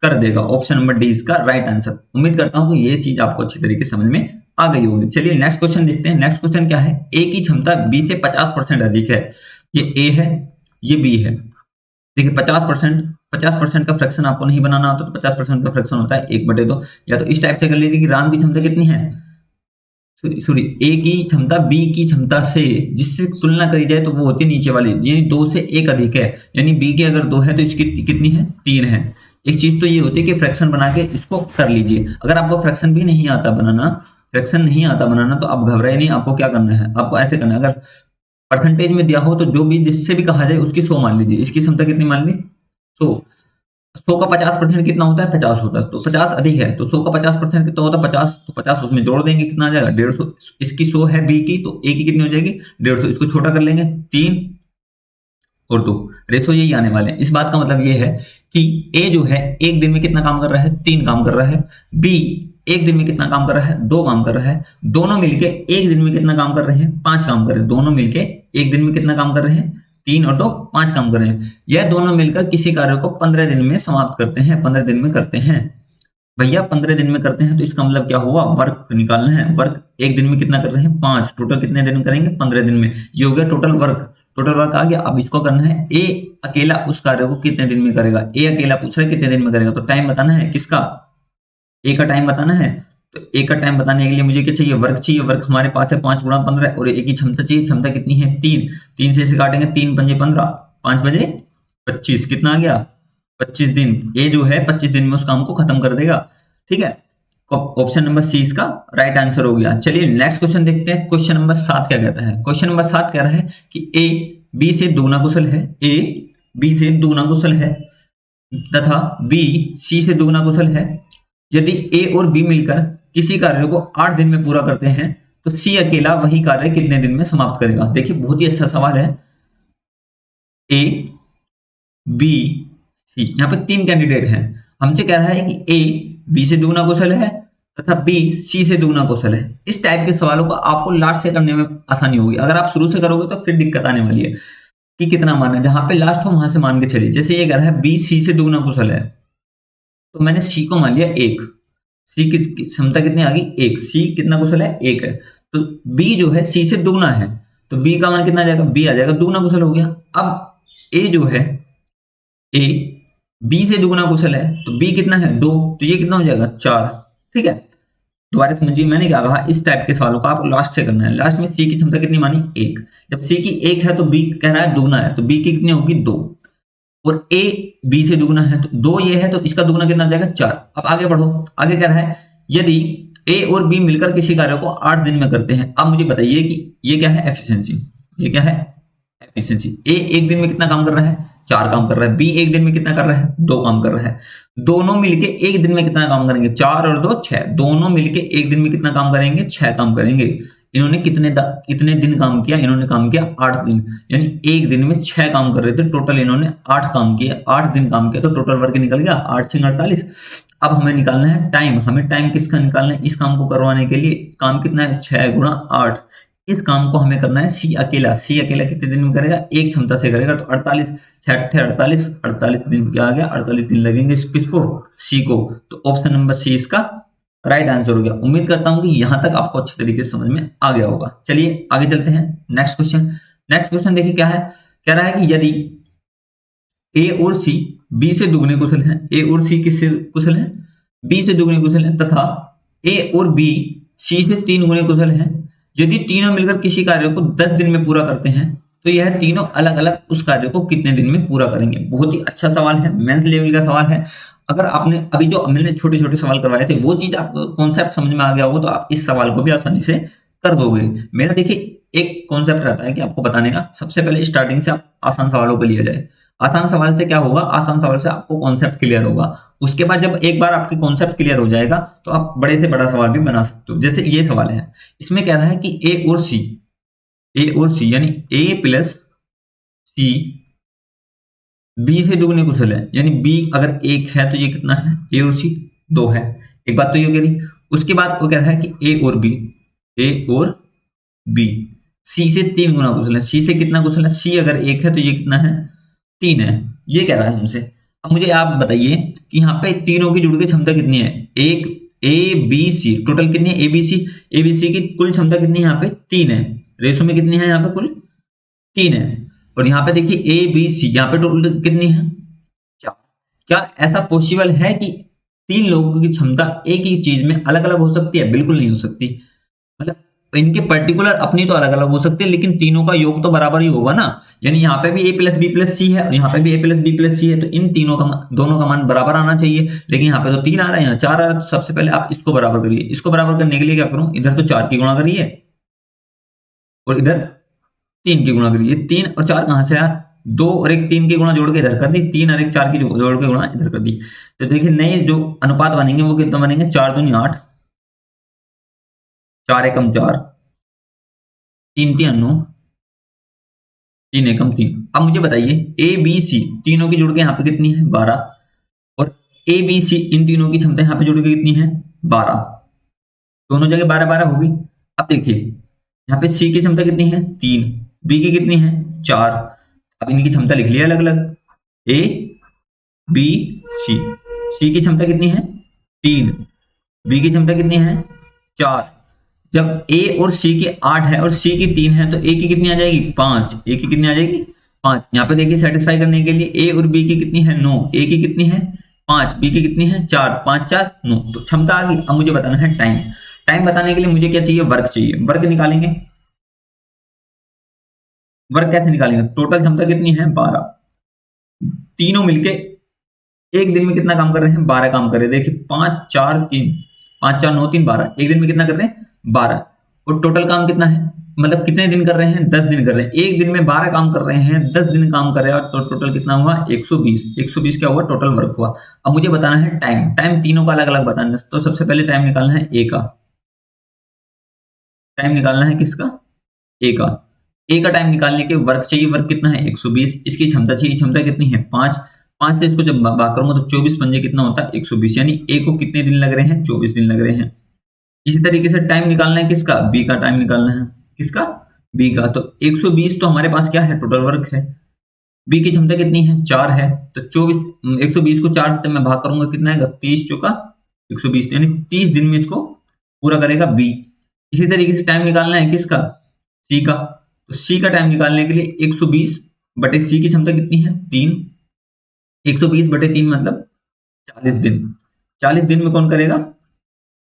कर देगा। ऑप्शन नंबर डी इसका राइट आंसर। उम्मीद करता हूं कि ये चीज आपको अच्छी तरीके से समझ में आ गई होगी। चलिए नेक्स्ट क्वेश्चन देखते हैं। नेक्स्ट क्वेश्चन क्या है, ए की क्षमता बी से 50% अधिक है। ये ए है, ये बी है। देखिए 50% का फ्रैक्शन आपको नहीं बनाना होता, तो 50% का फ्रैक्शन होता है 1/2। या तो इस टाइप से कर लीजिए कि राम की क्षमता कितनी है, सॉरी ए की क्षमता बी की क्षमता से जिससे तुलना करी जाए तो वो होती है नीचे वाली, यानी 2 से 1 अधिक है। यानी बी की अगर 2 है तो इसकी कितनी है, 3 है। एक चीज तो ये होती है कि फ्रैक्शन बना के इसको कर लीजिए। अगर आपको फ्रैक्शन भी नहीं आता बनाना, फ्रैक्शन नहीं आता बनाना तो आप घबराए नहीं। आपको क्या करना है, आपको ऐसे करना है, अगर परसेंटेज में दिया हो तो जो भी जिससे भी कहा जाए उसकी 100 मान लीजिए। इसकी क्षमता कितनी मान ली? 100। 100 का 50% कितना होता है? 50 होता है। तो 50 अधिक है तो 100 का 50% कितना होता है? 50। तो 50 उसमें जोड़ देंगे, कितना आ जाएगा? 150। इसकी 100 है बी की, तो ए की कितनी हो जाएगी? 150। इसको छोटा कर लेंगे, 3 और 2, रेशो यही आने वाले हैं। इस बात का मतलब ये है कि ए जो है एक दिन में कितना काम कर रहा है? 3 काम कर रहा है। बी एक दिन में कितना काम कर रहा है? 2 काम कर रहा है। दोनों मिलके एक दिन में कितना काम कर रहे हैं? 5 काम कर रहे हैं। दोनों मिलके एक दिन में कितना काम कर रहे हैं? 3 और 2 5 काम कर रहे हैं। यह दोनों मिलकर किसी कार्य को 15 दिन में समाप्त करते हैं। 15 दिन में करते हैं भैया, 15 दिन में करते हैं, तो इसका मतलब क्या हुआ? वर्क निकालना है। वर्क एक दिन में कितना कर रहे हैं? 5। टोटल कितने दिन करेंगे? 15 दिन में। ये हो गया टोटल वर्क। टोटल वर्क आ गया। अब इसको करना है, ए अकेला उस कार्य को कितने दिन में करेगा? ए अकेला पूछ रहा है कितने दिन में करेगा, तो टाइम बताना है किसका? ए का टाइम बताना है। तो ए का टाइम बताने के लिए मुझे क्या चाहिए? वर्क चाहिए। वर्क हमारे पास है 5 गुणा 15, और ए की क्षमता चाहिए। क्षमता कितनी है? 3। 3 से इसे काटेंगे, 3 पंजे 15, 5 बजे 25, कितना आ गया? 25 दिन। ए जो है 25 दिन में उस काम को खत्म कर देगा। ठीक है, ऑप्शन नंबर सी इसका राइट आंसर हो गया। चलिए नेक्स्ट क्वेश्चन देखते हैं। क्वेश्चन नंबर 7 क्या कहता है? क्वेश्चन नंबर 7 कह रहा है कि ए बी से दोगुना कुशल है। ए बी से दोगुना कुशल है तथा बी सी से दोगुना कुशल है। यदि ए और बी मिलकर किसी कार्य को 8 दिन में पूरा करते हैं तो सी अकेला वही कार्य कितने दिन में समाप्त करेगा? देखिए बहुत ही अच्छा सवाल है। ए बी सी, यहाँ पे 3 कैंडिडेट हैं। हमसे कह रहा है कि ए बी से दोगुना कुशल है तथा बी सी से दोगुना कुशल है। इस टाइप के सवालों को आपको लास्ट से करने में आसानी होगी। अगर आप शुरू से करोगे तो फिर दिक्कत आने वाली है कि कितना माना। जहां पे लास्ट हो वहां से मान के चलिए। जैसे ये कह रहा है बी सी से दोगुना कुशल है, तो मैंने सी को मान लिया 1। सी की क्षमता कितनी आ गई? 1। सी कितना कुशल है? 1 है। तो बी जो है सी से दोगुना है, तो बी का मान कितना आ जाएगा? बी आ जाएगा दोगुना कुशल हो गया। अब ए जो है, ए बी से दोगुना कुशल है, तो बी कितना है? 2, तो ये कितना हो जाएगा? 4। ठीक है, दोबारा समझिए मैंने क्या कहा। इस टाइप के सवालों का आपको लास्ट से करना है। लास्ट में सी की क्षमता कितनी मानी? 1। जब सी की 1 है तो बी कह रहा है दोगुना है, तो बी की कितनी होगी? 2। और ए बी से दुगुना है, तो 2 ये है, तो इसका दुगुना कितना आ जाएगा? 4। अब आगे बढ़ो। आगे कह रहा है यदि ए और बी मिलकर किसी कार्य को 8 दिन में करते हैं। अब मुझे बताइए कि ये क्या है? एफिशिएंसी। ये क्या है? एफिशिएंसी। ए एक दिन में कितना काम कर रहा है? 4 काम कर रहा है। बी एक दिन में कितना कर रहा है? 2 काम कर रहा है। दोनों मिलके एक दिन में कितना काम करेंगे? 4 और 2 6। दोनों मिलके एक दिन में कितना काम करेंगे? 6 काम करेंगे। इन्होंने कितने दिन काम किया? इन्होंने काम किया 8 दिन, यानी एक दिन में 6 काम कर रहे थे। टोटल इन्होंने 8 काम किए, 8 दिन काम किया, तो टोटल वर्क निकल गया 8 6 48। अब हमें निकालना है टाइम। हमें टाइम किसका निकालना है? इस काम को करवाने के लिए काम कितना है? 6 गुणा 8। इस काम को हमें करना है सी अकेला। सी अकेला कितने दिन में करेगा? एक क्षमता से करेगा, तो 48 6 48, 48 दिन क्या आ गया? 48 दिन लगेंगे किसको? सी को। तो ऑप्शन नंबर सी इसका राइट आंसर हो गया। उम्मीद करता हूं कि यहां तक आपको अच्छी तरीके से समझ में आ गया होगा। चलिए आगे चलते हैं। Next question. नेक्स्ट क्वेश्चन देखिए क्या है। कह रहा है कि यदि ए और सी बी से दुगने कुशल हैं। ए और सी किससे कुशल हैं? बी से दुगने कुशल हैं। तथा ए और बी सी से 3 गुने कुशल हैं। यदि तीनों मिलकर किसी कार्य को 10 दिन में पूरा करते हैं तो यह तीनों अलग अलग उस कार्य को कितने दिन में पूरा करेंगे? बहुत ही अच्छा सवाल है, मेंस लेवल का सवाल है। अगर आपने अभी जो मैंने छोटे छोटे सवाल करवाए थे वो चीज आपको कॉन्सेप्ट समझ में आ गया होगा, तो आप इस सवाल को भी आसानी से कर दोगे। मेरा देखिए एक कॉन्सेप्ट रहता है कि आपको बताने का, सबसे पहले स्टार्टिंग से आप आसान सवालों पे लिया जाए। आसान सवाल से क्या होगा? आसान सवाल से आपको कॉन्सेप्ट क्लियर होगा। उसके बाद जब एक बार आपकी कॉन्सेप्ट क्लियर हो जाएगा तो आप बड़े से बड़ा सवाल भी बना सकते हो। जैसे ये सवाल है, इसमें कह रहा है कि ए और सी यानी ए प्लस सी बी से दुगने कुशल है। यानी बी अगर 1 है तो ये कितना है? ए और सी 2 है। एक बात तो ये कह रही। उसके बाद वो कह रहा है कि ए और बी सी से 3 गुना कुशल है। सी से कितना कुशल है? सी अगर 1 है तो ये कितना है? 3 है। ये कह रहा है हमसे। अब मुझे आप बताइए कि यहाँ पे तीनों की जुड़ की क्षमता कितनी है? एक ए बी सी, टोटल कितनी है? ए बी सी की कुल क्षमता कितनी है? यहाँ पे 3 है। रेशो में कितनी है? यहाँ पे कुल 3 है। और यहाँ पे देखिए ए बी सी, यहाँ पे टोटल कितनी है? 4। क्या ऐसा पॉसिबल है कि 3 लोगों की क्षमता एक ही चीज में अलग अलग हो सकती है? बिल्कुल नहीं हो सकती। मतलब इनके पर्टिकुलर अपनी तो अलग अलग हो सकते हैं, लेकिन तीनों का योग तो बराबर ही होगा ना। यानी यहाँ पे भी ए प्लस बी प्लस सी है और यहाँ पे भी ए प्लस बी प्लस सी है, तो इन तीनों का दोनों का मान बराबर आना चाहिए। लेकिन यहाँ पे तो 3 आ रहा है, यहाँ 4 आ रहा है। तो सबसे पहले आप इसको बराबर करिए। इसको बराबर करने के लिए क्या करूं? इधर तो 4 की गुणा करिए और इधर 3 की गुणा करिए, 3 और 4 कहां से आया, 2 और 1 3 की गुणा जोड़ के इधर कर दी, 3 और 1 4 की जोड़ के गुणा इधर कर दी। तो देखिए नए जो अनुपात बनेंगे वो कितना बनेंगे, 4 दूनी 8, 4 एकम 4, 3 3 9, 3 एकम 3। अब मुझे बताइए ए बी सी तीनों की जोड़ के यहाँ पे कितनी है, 12, और ए बी सी इन तीनों की क्षमता यहाँ पे जोड़ के कितनी है, 12, दोनों जगह 12 12 होगी। अब देखिए यहाँ पे सी की क्षमता कितनी है, 3, बी की कितनी है, 4। अब इनकी क्षमता लिख लिया अलग अलग, ए बी सी, सी की क्षमता कितनी है, 3, बी की क्षमता कितनी है, 4। जब ए और सी की 8 है और सी की 3 है तो ए की कितनी आ जाएगी, 5, ए की कितनी आ जाएगी, 5। यहाँ पे देखिए सेटिस्फाई करने के लिए ए और बी की कितनी है, 9, ए की कितनी है, 5, बी की कितनी है, 4, 5 4 9, तो क्षमता आ गई। अब मुझे बताना है टाइम। टाइम बताने के लिए मुझे क्या चाहिए, वर्क चाहिए। वर्क निकालेंगे, वर्क कैसे निकालेंगे, टोटल क्षमता कितनी है, 12, तीनों मिलके एक दिन में कितना काम कर रहे हैं, 12 काम कर रहे हैं। देखिए 5 4 3, 5 4 9 3 12, एक दिन में कितना कर रहे हैं, 12। और टोटल काम कितना है, मतलब कितने दिन कर रहे हैं, 10 दिन कर रहे हैं। एक दिन में 12 काम कर रहे हैं, 10 दिन काम कर रहे हैं, और तो टोटल कितना हुआ, 120। 120 क्या हुआ, टोटल वर्क हुआ। अब मुझे बताना है टाइम। टाइम तीनों का अलग अलग बताना है। तो सबसे पहले टाइम निकालना है ए का, टाइम निकालना है किसका, ए का। ए का टाइम निकालने के वर्क चाहिए, वर्क कितना है, 120। इसकी क्षमता चाहिए, क्षमता कितनी है, 5। 5 से इसको जब भाग करूंगा तो 24 पंजे कितना होता है, 120। यानी ए को कितने दिन लग रहे हैं, 24 दिन लग रहे हैं। इसी तरीके से टाइम निकालना है किसका, बी का टाइम निकालना है, किसका, बी का। तो 120 तो हमारे पास क्या है, टोटल वर्क है। बी की क्षमता कितनी है, 4 है। तो 24 120 को 4 से मैं भाग करूंगा कितना आएगा, 30 चौका 120, यानी 30 दिन में इसको पूरा करेगा बी। इसी तरीके से टाइम निकालना है किसका, सी का। तो सी का टाइम निकालने के लिए 120 बटे सी की क्षमता कितनी है, 3। 120 बटे 3 मतलब 40 दिन। 40 दिन में कौन करेगा,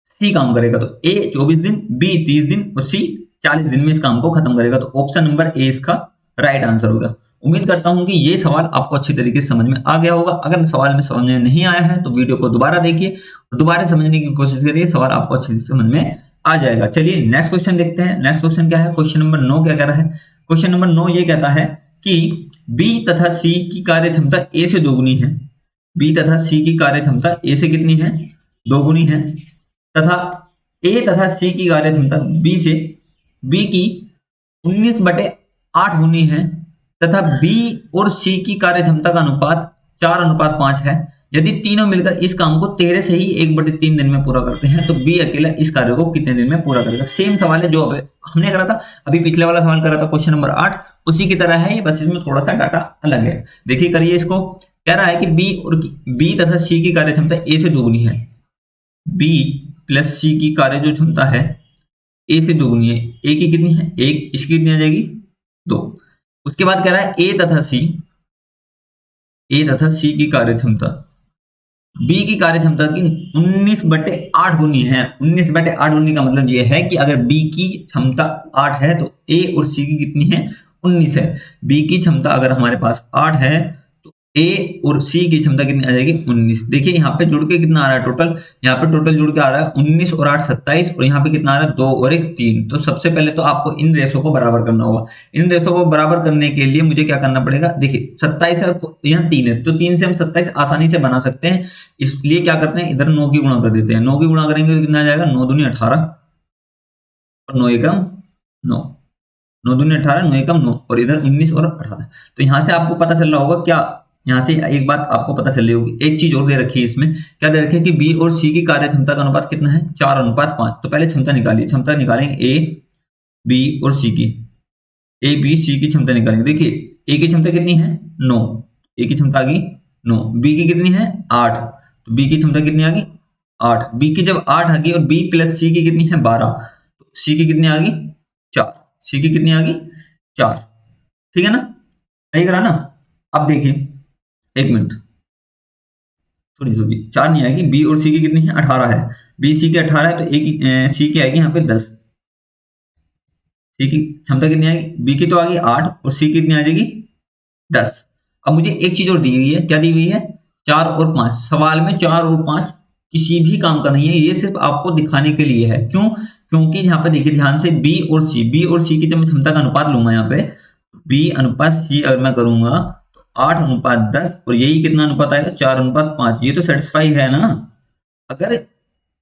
सी काम करेगा। तो ए 24 दिन, बी 30 दिन और सी 40 दिन में इस काम को खत्म करेगा। तो ऑप्शन नंबर ए इसका राइट आंसर होगा। उम्मीद करता हूं कि ये सवाल आपको अच्छी तरीके से समझ में आ गया होगा। अगर सवाल में समझ में नहीं आया है तो वीडियो को दोबारा देखिए और दोबारा समझने की कोशिश करिए, सवाल आपको अच्छी से समझ में आ जाएगा। चलिए नेक्स्ट क्वेश्चन देखते हैं। नेक्स्ट क्वेश्चन क्या है, क्वेश्चन नंबर 9 क्या कह रहा है। क्वेश्चन नंबर 9 ये कहता है कि बी तथा सी की कार्य क्षमता ए से दोगुनी है। बी तथा सी की कार्य क्षमता ए से कितनी है, दोगुनी है, तथा ए तथा सी की कार्य क्षमता बी से बी की 19/8 गुनी है, तथा बी और सी की कार्य क्षमता का अनुपात 4:5 है। यदि तीनों मिलकर इस काम को 13 से ही 1/3 दिन में पूरा करते हैं तो बी अकेला इस कार्य को कितने दिन में पूरा करेगा। सेम सवाल है जो हमने करा था, अभी पिछले वाला सवाल करा था क्वेश्चन नंबर 8, उसी की तरह है ये, बस इसमें थोड़ा सा डाटा अलग है। देखिए करिए इसको। कह रहा है कि बी तथा सी की कार्य क्षमता ए से दोगुनी है। बी प्लस सी की कार्य जो क्षमता है ए से दोगुनी है। ए की कितनी है, 1, इसकी कितनी आ जाएगी, 2। उसके बाद कह रहा है ए तथा सी की कार्य क्षमता बी की कार्य क्षमता की 19/8 गुनी है। 19/8 गुनी का मतलब यह है कि अगर बी की क्षमता 8 है तो ए और सी की कितनी है, 19 है। बी की क्षमता अगर हमारे पास 8 है तो ए और सी की क्षमता कितनी आ जाएगी, 19। देखिए यहाँ पे जुड़ के कितना आ रहा है टोटल, यहाँ पे टोटल जुड़ के आ रहा है 19 और 8 27, और यहाँ पे कितना आ रहा है 2 और 1 3। तो सबसे पहले तो आपको इन रेशो को बराबर करना होगा। इन रेशो को बराबर करने के लिए मुझे क्या करना पड़ेगा, देखिए 27 है और यहाँ 3 है, तो 3 से हम 27 आसानी से बना सकते हैं। इसलिए क्या करते हैं, इधर 9 की गुणा कर देते हैं। 9 की गुणा करेंगे तो कितना आ जाएगा, 9 दूनी 18 और 9 एकम 9, 9 दूनी 18, 9 एकम 9, और इधर 19 और 18। तो यहाँ से आपको पता चल रहा होगा क्या, यहाँ से एक बात आपको पता चल रही होगी। एक चीज और दे रखी है इसमें, क्या दे रखी है कि बी और सी की कार्य क्षमता का अनुपात कितना है, 4:5। तो पहले क्षमता निकालिए। क्षमता निकालेंगे ए बी और सी की, ए बी सी की क्षमता निकालेंगे। देखिए ए की क्षमता कितनी है, 9, ए की क्षमता आ गई 9, बी की कितनी है 8, तो बी की क्षमता कितनी आ गई 8। बी की जब 8 आ गई और बी प्लस सी की कितनी है 12, तो सी की कितनी आ गई 4, सी की कितनी आ गई 4। ठीक है ना, सही करा ना। अब देखिए एक मिनट, सॉरी 4 नहीं आएगी, बी और सी की कितनी है 18 है। बी सी की 18 है तो ए की सी की आएगी यहाँ पे 10। सी की क्षमता कितनी आएगी, बी की तो आ गई 8 और सी की कितनी आ जाएगी 10। अब मुझे एक चीज और दी हुई है, क्या दी हुई है, 4 और 5। सवाल में 4 और 5 किसी भी काम का नहीं है, ये सिर्फ आपको दिखाने के लिए है। क्यों? क्योंकि यहाँ पे देखिए ध्यान से बी और सी की जब मैं क्षमता का अनुपात लूंगा यहाँ पे बी अनुपात सी अगर मैं करूंगा तो 8:10 और यही कितना अनुपात आएगा 4:5। ये तो सेटिस्फाई है ना। अगर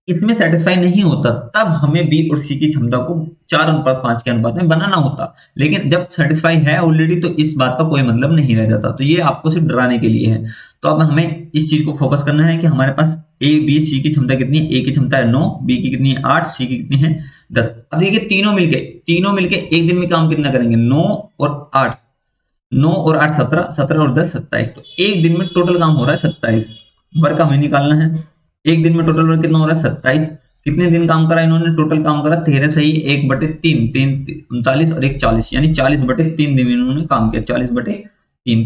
इसमें सेटिस्फाई नहीं होता तब हमें बी और सी की क्षमता को 4:5 के अनुपात में बनाना होता, लेकिन जब सेटिस्फाई है ऑलरेडी तो इस बात का कोई मतलब नहीं रह जाता। तो ये आपको सिर्फ डराने के लिए है। तो अब हमें इस चीज को फोकस करना है कि हमारे पास ए बी सी की क्षमता कितनी है। ए की क्षमता है 9, बी की कितनी है 8, सी की कितनी है 10। अब देखिए तीनों मिलके एक दिन में काम कितना करेंगे 9 और 8, 9 और 8 17, 17 और 10 27। तो एक दिन में टोटल काम हो रहा है 27। वर्क हमें निकालना है। एक दिन में टोटल वर्क कितना हो रहा है 27। कितने दिन काम करा इन्होंने? टोटल काम करा 13 सही 1/3, 3 39 और 1 40, यानी 40/3 दिन इन्होंने काम किया। 40/3,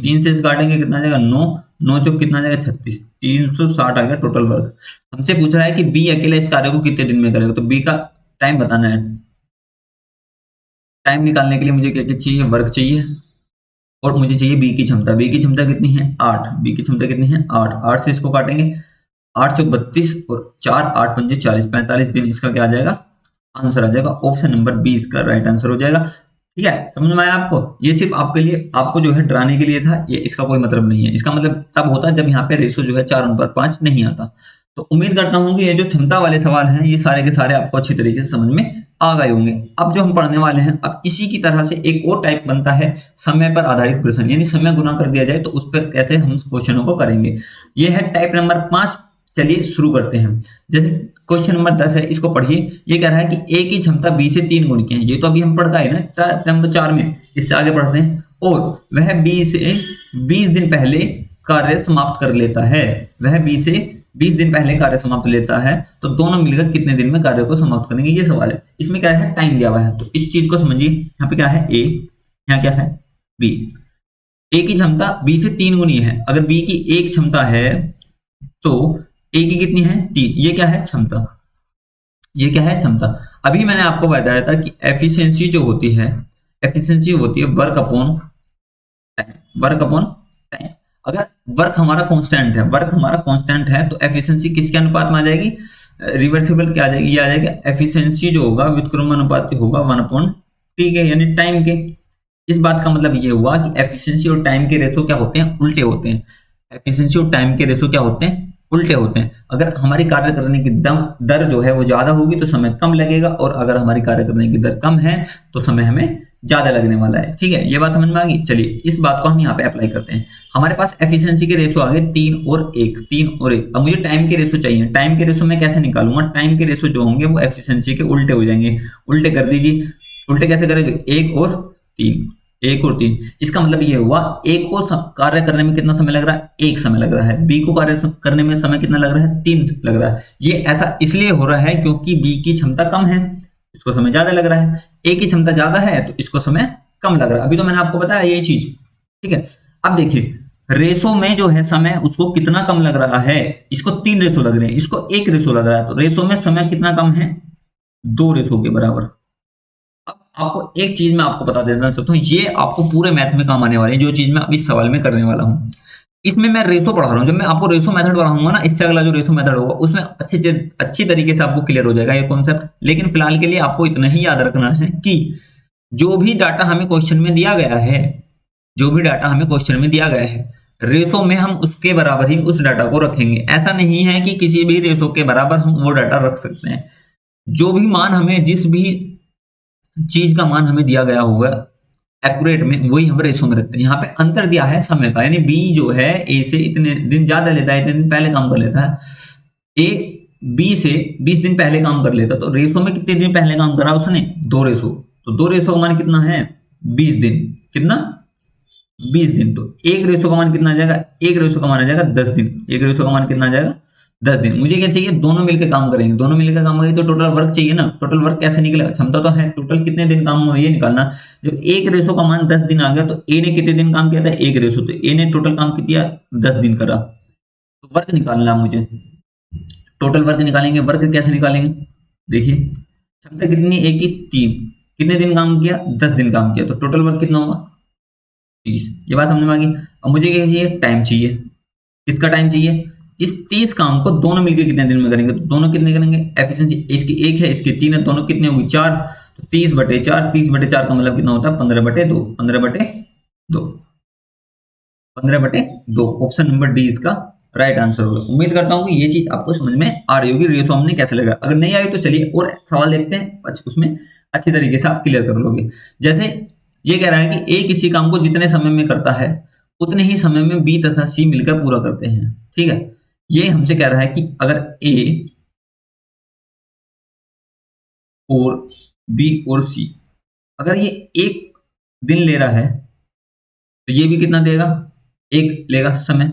3 से काटेंगे कितना आ जाएगा 9, 9 चौक कितना आ जाएगा 36, 360 आ गया टोटल वर्क। हमसे पूछ रहा है कि बी अकेला इस कार्य को कितने दिन में करेगा, तो बी का टाइम बताना है। टाइम निकालने के लिए मुझे क्या क्या चाहिए? वर्क चाहिए और मुझे चाहिए बी की क्षमता। बी की क्षमता कितनी है 8, बी की क्षमता कितनी है 8, 8 से इसको काटेंगे 8 चौक 32 और 4 8 पंजे 40, 45 दिन इसका क्या आ जाएगा? आंसर आ जाएगा। ऑप्शन नंबर 20 का राइट आंसर हो जाएगा। ठीक है, समझ में आया आपको? ये सिर्फ आपके लिए, आपको जो है डराने के लिए था, ये इसका कोई मतलब नहीं है। इसका मतलब तब होता है जब यहाँ पे रेशो जो है 4:5 नहीं आता। तो उम्मीद करता हूँ कि ये जो क्षमता वाले सवाल हैं ये सारे के सारे आपको अच्छी तरीके से समझ में आ गए होंगे। अब जो हम पढ़ने वाले हैं, अब इसी की तरह से एक और टाइप बनता है समय पर आधारित प्रश्न, यानी समय गुना कर दिया जाए तो उस पर कैसे हम क्वेश्चनों को करेंगे। ये है टाइप नंबर 5। चलिए शुरू करते हैं। जैसे क्वेश्चन नंबर 10 है, इसको पढ़िए। ये कह रहा है कि ए की क्षमता बी से 3 गुनी की है। ये तो अभी हम पढ़ गए ना टाइप नंबर 4 में। इससे आगे पढ़ते हैं। और वह बी से 20 दिन पहले कार्य समाप्त कर लेता है। वह बी से 20 दिन पहले कार्य समाप्त लेता है, तो दोनों मिलकर कितने दिन में कार्य को समाप्त करेंगे, ये सवाल है। इसमें क्या है? टाइम दिया हुआ है। तो इस चीज को समझिए। यहाँ पे क्या है? ए, यहाँ क्या है? बी। ए की क्षमता बी से 3 गुनी है। अगर बी की एक क्षमता है तो ए की कितनी है? 3। ये क्या है? क्षमता। ये क्या है? क्षमता। अभी मैंने आपको बताया था कि एफिशिएंसी जो होती है, एफिशिएंसी होती है work upon time, work upon time. अगर वर्क हमारा कांस्टेंट है, वर्क हमारा कांस्टेंट है, तो एफिशिएंसी किसके अनुपात में आ जाएगी? रिवर्सिबल क्या आ जाएगी? ये आ जाएगा एफिशिएंसी जो होगा व्युत्क्रमानुपाती होगा 1/t के, यानी टाइम के। इस बात का मतलब ये हुआ कि एफिशिएंसी और टाइम के रेशो क्या होते हैं? उल्टे होते हैं। एफिशिएंसी और टाइम के रेशो क्या होते हैं? उल्टे होते हैं। अगर हमारी कार्य करने की दर जो है वो ज्यादा होगी तो समय कम लगेगा, और अगर हमारी कार्य करने की दर कम है तो समय हमें ज्यादा लगने वाला है। ठीक है, ये बात समझ में आ गई। चलिए इस बात को हम यहाँ पे अप्लाई करते हैं। हमारे पास एफिशिएंसी के रेशो आ गए 3 और 1, 3 और 1। अब मुझे टाइम के रेशो चाहिए। टाइम के रेशो मैं कैसे निकालूंगा? टाइम के रेशो जो होंगे वो एफिशिएंसी के उल्टे हो जाएंगे। उल्टे कर दीजिए। उल्टे कैसे करेंगे? 1 और 3, 1 और 3। इसका मतलब ये हुआ ए को कार्य करने में कितना समय लग रहा है? 1 समय लग रहा है। बी को कार्य करने में समय कितना लग रहा है? 3 लग रहा है। ये ऐसा इसलिए हो रहा है क्योंकि बी की क्षमता कम है, इसको समय ज्यादा लग रहा है। ए की क्षमता ज्यादा है तो इसको समय कम लग रहा है। अभी तो मैंने आपको बताया ये चीज। ठीक है, अब देखिए रेशो में जो है समय उसको कितना कम लग रहा है। इसको 3 रेशो लग रहे हैं, इसको 1 रेशो लग रहा है। तो रेशो में समय कितना कम है? 2 रेशो के बराबर। आपको एक चीज मैं आपको बता देना चाहता हूँ, ये आपको पूरे मैथ में काम आने वाली है जो चीज मैं अभी इस सवाल में करने वाला हूँ। इसमें मैं रेशो पढ़ा रहा हूँ। जब मैं आपको रेशो मेथड पढ़ाऊंगा ना, इससे अगला जो रेशो मेथड होगा उसमें अच्छी तरीके से आपको क्लियर हो जाएगा ये कॉन्सेप्ट। लेकिन फिलहाल के लिए आपको इतना ही याद रखना है कि जो भी डाटा हमें क्वेश्चन में दिया गया है, जो भी डाटा हमें क्वेश्चन में दिया गया है, रेशो में हम उसके बराबर ही उस डाटा को रखेंगे। ऐसा नहीं है कि किसी भी रेशो के बराबर हम वो डाटा रख सकते हैं। जो भी मान हमें, जिस भी चीज का मान हमें दिया गया होगा एक्यूरेट में, वही हम रेशो में रखते हैं। यहाँ पे अंतर दिया है समय का, यानी बी जो है ए से इतने दिन ज्यादा लेता है, इतने दिन पहले काम कर लेता है। ए बी से 20 दिन पहले काम कर लेता, तो रेशो में कितने दिन पहले काम करा उसने? 2 रेशो। तो 2 रेशो का मान कितना है? 20 दिन। कितना? 20 दिन। तो 1 रेशो का मान कितना आ जाएगा? 1 रेशो का मान आ जाएगा 10 दिन। 1 रेशो का मान कितना आ जाएगा? 10 दिन। मुझे क्या चाहिए? दोनों मिलकर काम करेंगे। दोनों मिलकर काम करेंगे तो टोटल वर्क चाहिए ना। टोटल वर्क कैसे निकलेगा? क्षमता तो है, टोटल कितने दिन काम हुआ ये निकालना। जब 1 रेशो का मान 10 दिन आ गया तो ए ने कितने दिन काम किया था? 1 रेशो। तो ए ने टोटल काम किया 10 दिन करा। तो वर्क निकालना मुझे, टोटल वर्क निकालेंगे। वर्क कैसे निकालेंगे? देखिए क्षमता कितनी? ए की 3। कितने दिन काम किया? 10 दिन काम किया। तो टोटल वर्क कितना होगा? 30। ये बात समझ में आ गई। अब मुझे क्या चाहिए? टाइम चाहिए। किसका टाइम चाहिए? इस 30 काम को दोनों मिलकर कितने दिन में करेंगे, तो दोनों कितने करेंगे, एफिशिएंसी इसकी 1 है इसकी 3 है, दोनों कितने होगी 4, तो 30/4, 30/4 का मतलब कितना होता है 15/2, 15/2, 15/2। ऑप्शन नंबर डी इसका राइट आंसर होगा। उम्मीद करता हूँ कि ये चीज आपको समझ में आ रही होगी, रेशो हमने कैसे लगा। अगर नहीं आई तो चलिए और सवाल देखते हैं, उसमें अच्छी तरीके से आप क्लियर कर लोगे। जैसे ये कह रहा है कि ए किसी काम को जितने समय में करता है उतने ही समय में बी तथा सी मिलकर पूरा करते हैं। ठीक है, ये हमसे कह रहा है कि अगर ए और बी और सी अगर ये एक दिन ले रहा है तो ये भी कितना देगा, एक लेगा समय,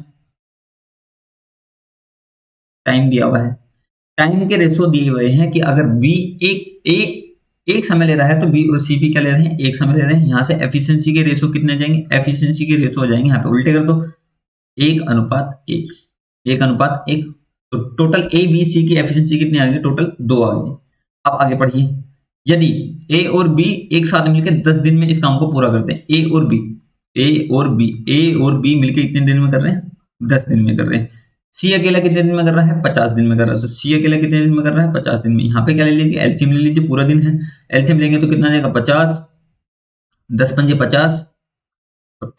टाइम दिया हुआ है। टाइम के रेशो दिए हुए हैं कि अगर बी एक समय ले रहा है तो बी और सी भी क्या ले रहे हैं, एक समय ले रहे हैं। यहां से एफिशिएंसी के रेशो कितने जाएंगे, एफिशिएंसी के रेशो हो जाएंगे यहाँ पे उल्टे कर दो 1:1, 1:1। तो टोटल ए बी सी की एफिशिएंसी कितनी आ गई, टोटल 2 आ गई। अब आगे पढ़िए, यदि ए और बी एक साथ मिलकर 10 दिन में इस काम को पूरा करते हैं, ए और बी मिलकर कितने दिन में कर रहे हैं, 10 दिन में कर रहे हैं। सी अकेला कितने दिन में कर रहा है, 50 दिन में कर रहा है। तो सी अकेला कितने दिन में कर रहा है, 50 दिन में। यहाँ पे क्या ले लीजिए, एलसीएम ले लीजिए, पूरा दिन है, एलसीएम लेंगे तो कितना जाएगा 50, 10×5 = 50,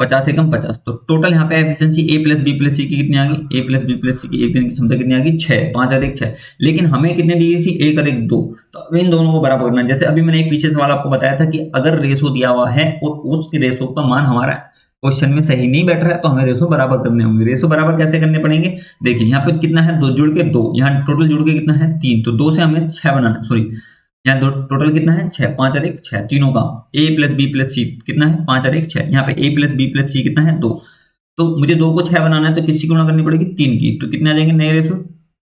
50 एकम 50। तो टोटल यहाँ पे एफिशिएंसी ए प्लस बी प्लस सी की कितनी आ गई, ए प्लस बी प्लस सी की एक दिन की क्षमता कितनी आ गई 6, 5 और 1 6। लेकिन हमें कितने दी गई थी, 1 और 1 2। तो अब इन दोनों को बराबर करना है। जैसे अभी मैंने एक पीछे सवाल आपको बताया था कि अगर रेशो दिया हुआ है और उसकी रेशो का मान हमारा क्वेश्चन में सही नहीं बैठ रहा है तो हमें रेशो बराबर करने होंगे। रेशो बराबर कैसे करने पड़ेंगे, देखिए यहाँ पे कितना है, 2 जुड़ के 2, यहाँ टोटल जुड़ के कितना है 3, तो 2 से हमें 6 बनाना, सॉरी यहाँ टोटल कितना है 6, 5 और 1 6, तीनों का a प्लस बी प्लस सी कितना है 5 और 1 6। यहाँ पे a प्लस बी प्लस सी कितना है 2, तो मुझे 2 को 6 बनाना है तो किसकी गुणा करनी पड़ेगी 3 की। तो कितने आ जाएंगे नए रेशो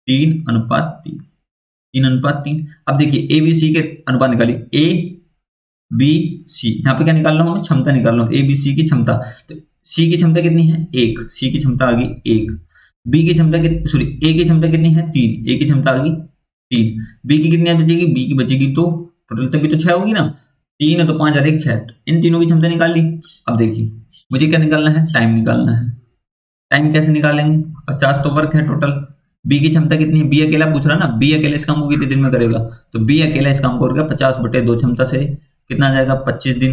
3:3, 3:3। अब देखिए ए बी सी के अनुपात निकालिए, ए बी सी, यहाँ पे क्या निकाल रहा हूँ मैं, क्षमता निकाल रहा हूँ, ए बी सी की क्षमता। तो सी की क्षमता कितनी है 1, सी की क्षमता आ गई 1, बी की क्षमता सॉरी ए की क्षमता कितनी है 3, ए की क्षमता आ गई 3, बी की कितनी बचेगी, बी की बचेगी 2, टोटल तभी तो 6 होगी ना, 3 है तो 5 और 1 6। तो इन तीनों की क्षमता निकाल ली। अब देखिए मुझे क्या निकालना है, टाइम निकालना है। टाइम कैसे निकालेंगे, 50 तो वर्क है टोटल। बी की क्षमता कितनी है, बी अकेला पूछ रहा ना, बी अकेले इस काम को कितने दिन में करेगा, तो बी अकेला इस काम को करेगा 50/2 क्षमता से, कितना आ जाएगा 25 दिन।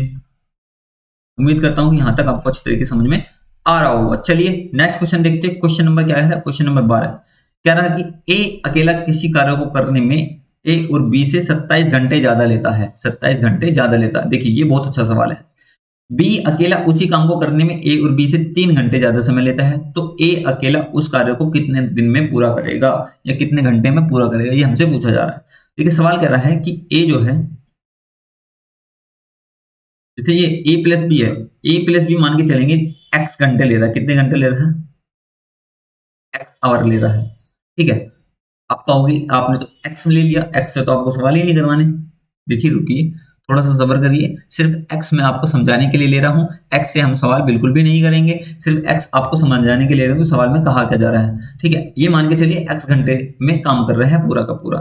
उम्मीद करता हूं कि यहां तक आपको अच्छी तरीके से समझ में आ रहा होगा। चलिए नेक्स्ट क्वेश्चन देखते हैं। क्वेश्चन नंबर क्या है, क्वेश्चन नंबर 12 कह रहा है कि ए अकेला किसी कार्य को करने में ए और बी से 27 घंटे ज्यादा लेता है, 27 घंटे ज्यादा लेता है। देखिए ये बहुत अच्छा सवाल है। बी अकेला उसी काम को करने में ए और बी से 3 घंटे ज्यादा समय लेता है, तो ए अकेला उस कार्य को कितने दिन में पूरा करेगा या कितने घंटे में पूरा करेगा, ये हमसे पूछा जा रहा है। देखिए सवाल कह रहा है कि ए जो है, जैसे ये ए प्लस बी है, ए प्लस बी मान के चलेंगे एक्स घंटे ले रहा है, कितने घंटे ले रहा है, एक्स आवर ले रहा है। ठीक है, आप कहोगे आपने तो एक्स ले लिया, एक्स से तो आपको सवाल ही नहीं करवाने। देखिए रुकिए, थोड़ा सा सब्र करिए, सिर्फ एक्स मैं आपको समझाने के लिए ले रहा हूँ, एक्स से हम सवाल बिल्कुल भी नहीं करेंगे, सिर्फ एक्स आपको समझाने के लिए ले रहा हूँ सवाल में कहा क्या जा रहा है। ठीक है, ये मान के चलिए एक्स घंटे में काम कर रहा है पूरा का पूरा,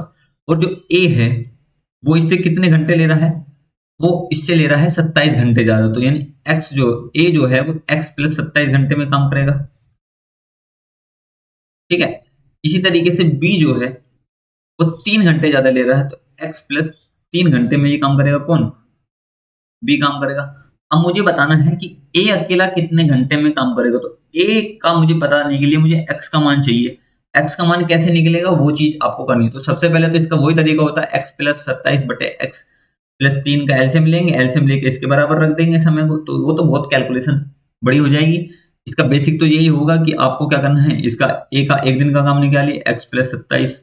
और जो ए है वो इससे कितने घंटे ले रहा है, वो इससे ले रहा है 27 घंटे ज्यादा। तो यानी एक्स जो ए जो है वो एक्स प्लस 27 घंटे में काम करेगा। ठीक है, इसी तरीके से बी जो है वो 3 घंटे ज्यादा ले रहा है, तो एक्स प्लस 3 घंटे में ये काम करेगा, कौन, बी काम करेगा। अब मुझे बताना है कि ए अकेला कितने घंटे में काम करेगा, तो ए का मुझे बताने के लिए मुझे एक्स का मान चाहिए। एक्स का मान कैसे निकलेगा वो चीज आपको करनी है। तो सबसे पहले तो इसका वही तरीका होता है, एक्स प्लस 27/x प्लस 3 का एलसीएम लेंगे, एलसीएम लेके इसके बराबर रख देंगे समय को, तो वो तो बहुत कैलकुलेशन बड़ी हो जाएगी। इसका बेसिक तो यही होगा कि आपको क्या करना है, इसका ए का एक दिन का काम निकालिए, एक्स प्लस 27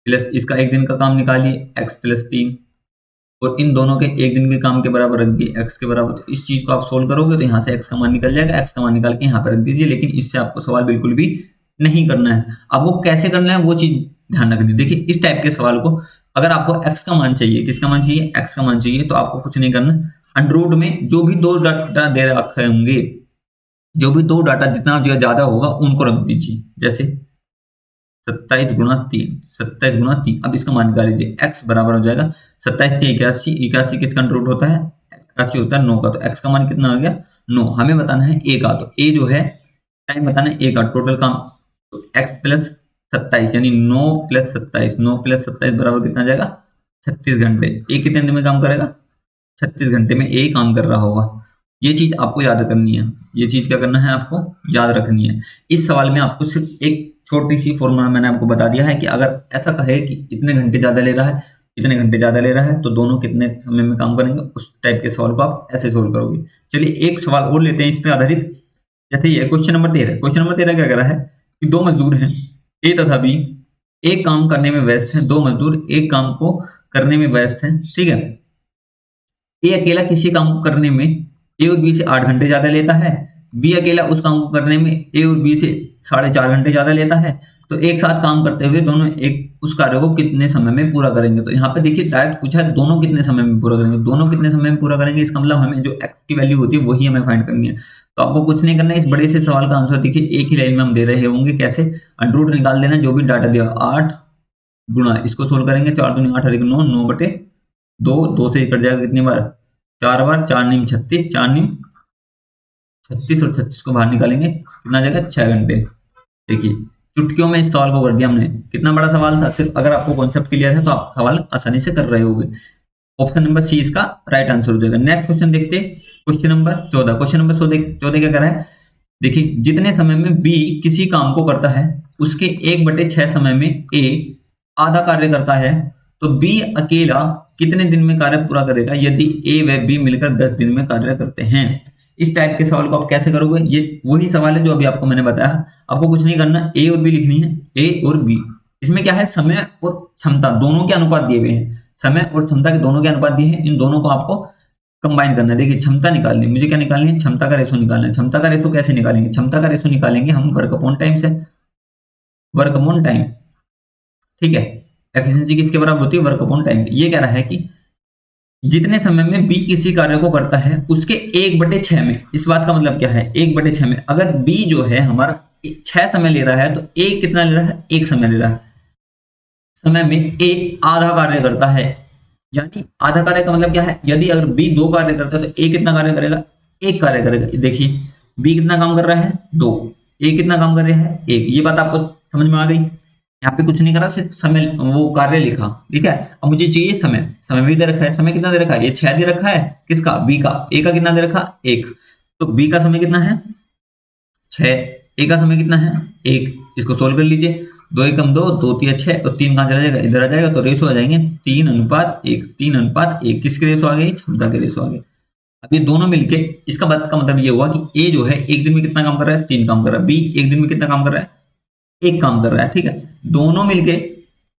प्लस इसका एक दिन का काम निकालिए, एक्स प्लस 3, और इन दोनों के एक दिन के काम के बराबर रख दिए, एक्स के बराबर। तो इस चीज को आप सोल्व करोगे तो यहाँ से एक्स का मान निकल जाएगा, एक्स का मान निकाल के यहाँ पर रख दीजिए। लेकिन इससे आपको सवाल बिल्कुल भी नहीं करना है। आपको कैसे करना है वो चीज ध्यान रख दीजिए। देखिए इस टाइप के सवाल को अगर आपको एक्स का मान चाहिए, किसका मान चाहिए, एक्स का मान चाहिए, तो आपको कुछ नहीं करना, अंडररूट में जो भी 2 डाटा दे रखे होंगे, जो भी 2 डाटा जितना ज्यादा होगा उनको रख दीजिए। जैसे 27 × 3, अब इसका मान निकाल लीजिए, x बराबर हो जाएगा 27 से 81, 81 किसका अंडररूट होता है, 81 होता है 9 का। तो x का मान कितना आ गया 9। हमें बताना है a का, तो a जो है टाइम बताना है a का, टोटल काम तो x प्लस 27 यानी 9 प्लस 27, 9 प्लस 27 बराबर कितना आ जाएगा 36 घंटे। ए कितने दिन में काम करेगा 36 घंटे में ए काम कर रहा होगा। ये चीज आपको याद करनी है, ये चीज क्या करना है आपको याद रखनी है। इस सवाल में आपको सिर्फ एक छोटी सी फॉर्मूला मैंने आपको बता दिया है कि अगर ऐसा कहे कि इतने घंटे ज्यादा ले रहा है, इतने घंटे ज्यादा ले रहा है, तो दोनों कितने समय में काम करेंगे, उस टाइप के सवाल को आप ऐसे सोल्व करोगे। चलिए एक सवाल और लेते हैं इस पे आधारित। जैसे ये क्वेश्चन नंबर 13, क्वेश्चन नंबर 13 क्या कह रहा है कि दो मजदूर हैं ए तथा बी, एक काम करने में व्यस्त है। दो मजदूर एक काम को करने में व्यस्त हैं, ठीक है। ए अकेला किसी काम को करने में ए और बी से 8 घंटे ज्यादा लेता है, बी अकेला उस काम को करने में ए और बी से 4.5 घंटे ज्यादा लेता है। तो एक साथ काम करते हुए दोनों एक उस कार्य को कितने समय में पूरा करेंगे। तो यहाँ पे देखिए डायरेक्ट पूछा है दोनों कितने समय में पूरा करेंगे, दोनों कितने समय में पूरा करेंगे, इसका मतलब हमें जो एक्स की वैल्यू होती है वही हमें फाइंड करनी है। तो आपको कुछ नहीं करना है, इस बड़े से सवाल का आंसर देखिए एक ही लाइन में हम दे रहे होंगे। कैसे, अंडर रूट निकाल देना, जो भी डाटा दिया 8 गुणा इसको सोल्व करेंगे, 4 दूनी 8 और 1 9, 9 बटे 2, 2 से कट जाएगा कितनी बार 4 बार, 4 नीम 36, 4 नीम 36 और 36 को बाहर निकालेंगे कितना जाएगा 6 घंटे। देखिए चुटकियों में इस सवाल को कर दिया हमने। कितना बड़ा सवाल था, सिर्फ अगर आपको कॉन्सेप्ट क्लियर है तो आप सवाल आसानी से कर रहे होगे। ऑप्शन नंबर सी इसका राइट आंसर हो जाएगा। नेक्स्ट क्वेश्चन देखते हैं, क्वेश्चन नंबर 14। क्वेश्चन नंबर 14 क्या कर रहा है, देखिए जितने समय में बी किसी काम को करता है उसके 1/6 समय में ए आधा कार्य करता है, तो बी अकेला कितने दिन में कार्य पूरा करेगा यदि ए व बी मिलकर 10 दिन में कार्य करते हैं। इस टाइप के सवाल को आप कैसे करोगे, ये वही सवाल है जो अभी आपको मैंने बताया। आपको कुछ नहीं करना, ए और बी लिखनी है, ए और बी। इसमें क्या है, समय और क्षमता दोनों के अनुपात दिए हुए हैं, समय और क्षमता के दोनों के अनुपात दिए हैं। इन दोनों को आपको कंबाइन करना है। देखिए क्षमता निकालनी है, मुझे क्या निकालनी है, क्षमता का रेशो निकालना है। क्षमता का रेशो कैसे निकालेंगे, क्षमता का रेशो निकालेंगे हम वर्क अपॉन टाइम से, वर्क अपॉन टाइम, ठीक है। एफिशिएंसी किसके बराबर होती है, वर्क अपॉन टाइम। ये कह रहा है कि जितने समय में बी किसी कार्य को करता है उसके 1/6 में, इस बात का मतलब क्या है 1/6 में, अगर बी जो है हमारा 6 समय ले रहा है तो ए कितना ले रहा है, 1 समय ले रहा है। समय में ए आधा कार्य करता है, यानी आधा कार्य का मतलब क्या है, यदि अगर बी 2 कार्य करता है तो ए कितना कार्य करेगा, 1 कार्य करेगा। देखिए बी कितना काम कर रहा है 2, ए कितना काम कर रहा है 1। ये बात आपको समझ में आ गई। यहाँ पे कुछ नहीं करा, सिर्फ समय वो कार्य लिखा, ठीक है। अब मुझे चाहिए समय, समय भी दे रखा है, समय कितना दे रखा है, ये 6 दे रखा है, किसका, बी का। ए का कितना दे रखा, 1, तो बी का समय कितना है 6, ए का समय कितना है 1। इसको सोल्व कर लीजिए, 2 एकम 2, 2 3 6 और 3 कहाँ चला जाएगा, इधर आ जाएगा, तो रेशो आ जाएंगे 3:1, 3:1। किसके रेशो आ गई, क्षमता के रेशो आ गए। अब ये दोनों मिलके, इसका बात का मतलब ये हुआ कि ए जो है एक दिन में कितना काम कर रहा है, 3 काम कर रहा है, बी एक दिन में कितना काम कर रहा है, 1 काम कर रहा है, ठीक है। दोनों मिलके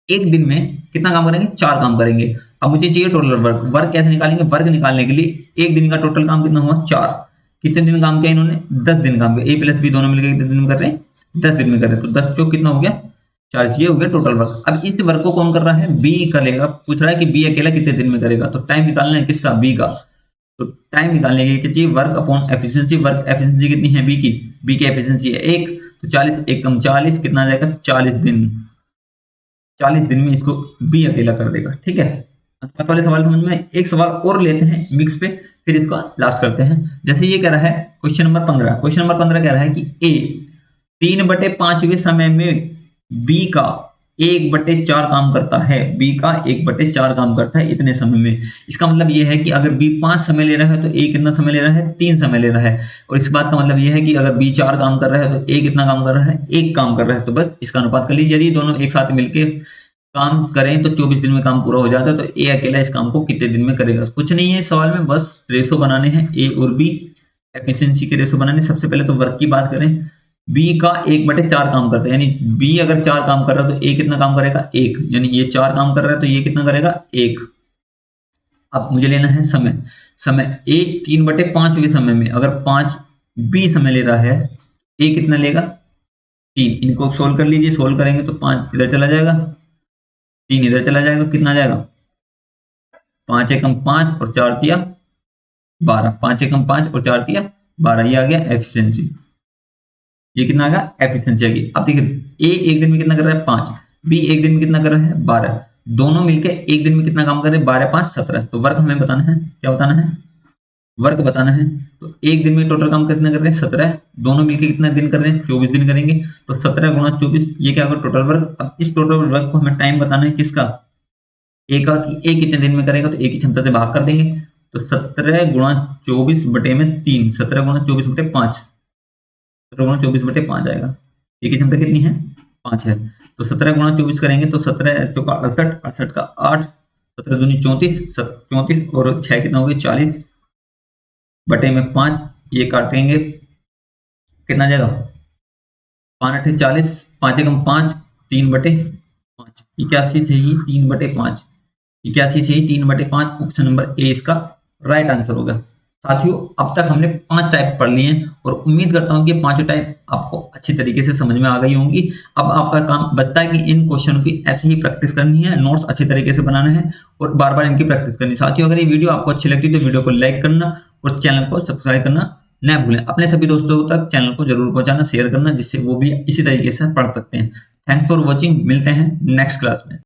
एक दिन में कितना काम करेंगे, 4 काम करेंगे। अब मुझे चाहिए टोटल वर्क, वर्क कैसे निकालेंगे, वर्क निकालने के लिए एक दिन का टोटल काम कितना हुआ 4, कितने दिन काम किया इन्होंने, 10 दिन काम किया। ए प्लस बी दोनों मिलकर कितने दिन में कर रहे हैं, 10 दिन में कर रहे हैं। तो 10 चौक कितना हो गया 4, ये हो गया टोटल वर्क। अब इस वर्क को कौन कर रहा है, बी करेगा। पूछ रहा है कि बी अकेला कितने दिन में करेगा, तो टाइम निकालना है किसका, बी का। तो टाइम निकालने के लिए चाहिए work upon efficiency. Work efficiency कितनी है बी की, बी की एफिशिएंसी है 1, तो 40 एकम 40 कितना आ जाएगा 40 दिन। 40 दिन में इसको बी अकेला कर देगा, ठीक है। अनुपात वाले सवाल समझ में। एक सवाल और लेते हैं मिक्स पे, फिर इसका लास्ट करते हैं। जैसे ये कह रहा है क्वेश्चन नंबर 15, क्वेश्चन नंबर 15 कह रहा है कि ए 3/5वें समय में बी का 1/4 काम करता है, बी का 1/4 काम करता है इतने समय में। इसका मतलब ये है कि अगर बी 5 समय ले रहा है तो ए कितना समय ले रहा है, 3 समय ले रहा है। और इस बात का मतलब ये है कि अगर बी 4 काम कर रहा है तो ए कितना काम कर रहा है, 1 काम कर रहा है। तो बस इसका अनुपात कर लीजिए, यदि दोनों एक साथ मिलके काम करें तो 24 दिन में काम पूरा हो जाता है। तो ए अकेला इस काम को कितने दिन में करेगा, कुछ नहीं है इस सवाल में, बस रेशो बनाने हैं ए और बी, एफिशिएंसी के रेशो बनाने। सबसे पहले तो वर्क की बात करें, बी का 1/4 काम करता है, यानी बी अगर 4 काम कर रहा है तो ए कितना काम करेगा 1, यानी ये 4 काम कर रहा है तो ये कितना करेगा 1। अब मुझे लेना है समय, समय ए 3/5वें समय में अगर 5 बी समय ले रहा है, ए कितना लेगा 3। इनको सोल्व कर लीजिए, सोल्व करेंगे तो 5 इधर चला जाएगा, 3 इधर चला जाएगा, कितना जाएगा 5 एकम 5 और 4 तिया 12, 5 एकम 5 और 4 तिया 12, ये आ गया एफिशिएंसी। ये कितना आ गया, एफिशिएंसी आ गई। अब देखिए ए एक दिन में कितना कर रहा है 5, बी एक दिन में कितना कर रहा है 12, दोनों मिलके एक दिन में कितना काम कर रहे हैं 12 5 17। तो वर्क हमें बताना है, क्या बताना है, वर्क बताना है। तो एक दिन में टोटल काम कितना कर रहे हैं 17, दोनों मिलके कितना दिन कर रहे हैं 24 दिन करेंगे। तो 17 गुणा 24 ये क्या होगा टोटल वर्क। अब इस टोटल वर्क को हमें टाइम बताना है किसका, ए का, कि ए कितने दिन में करेगा। तो ए की क्षमता से भाग कर देंगे। तो 17 गुणा 24 बटे में 3, 17 गुणा 24 बटे 5, 17 गुणा 24 बटे 5 आएगा। ए की क्षमता कितनी है 5 है। तो 17 गुणा 24 करेंगे तो 17 चौका 68, 68 का 8, 17 दूनी 34, 34 और 6 कितना हो गया 40 बटे में 5, ये काटेंगे कितना आ जाएगा 5 अठे 40, 5 एकम 5, 3 बटे 5, 81 से ही 3 बटे 5, 81 से ही 3 बटे 5, ऑप्शन नंबर ए इसका राइट आंसर होगा। साथियों अब तक हमने 5 टाइप पढ़ लिए हैं और उम्मीद करता हूं कि 5 टाइप आपको अच्छी तरीके से समझ में आ गई होंगी। अब आपका काम बचता है कि इन क्वेश्चनों की ऐसे ही प्रैक्टिस करनी है, नोट्स अच्छे तरीके से बनाना है और बार बार इनकी प्रैक्टिस करनी है। साथियों अगर ये वीडियो आपको अच्छी लगती है तो वीडियो को लाइक करना और चैनल को सब्सक्राइब करना न भूलें। अपने सभी दोस्तों तक चैनल को जरूर पहुंचाना, शेयर करना, जिससे वो भी इसी तरीके से पढ़ सकते हैं। थैंक्स फॉर वॉचिंग, मिलते हैं नेक्स्ट क्लास में।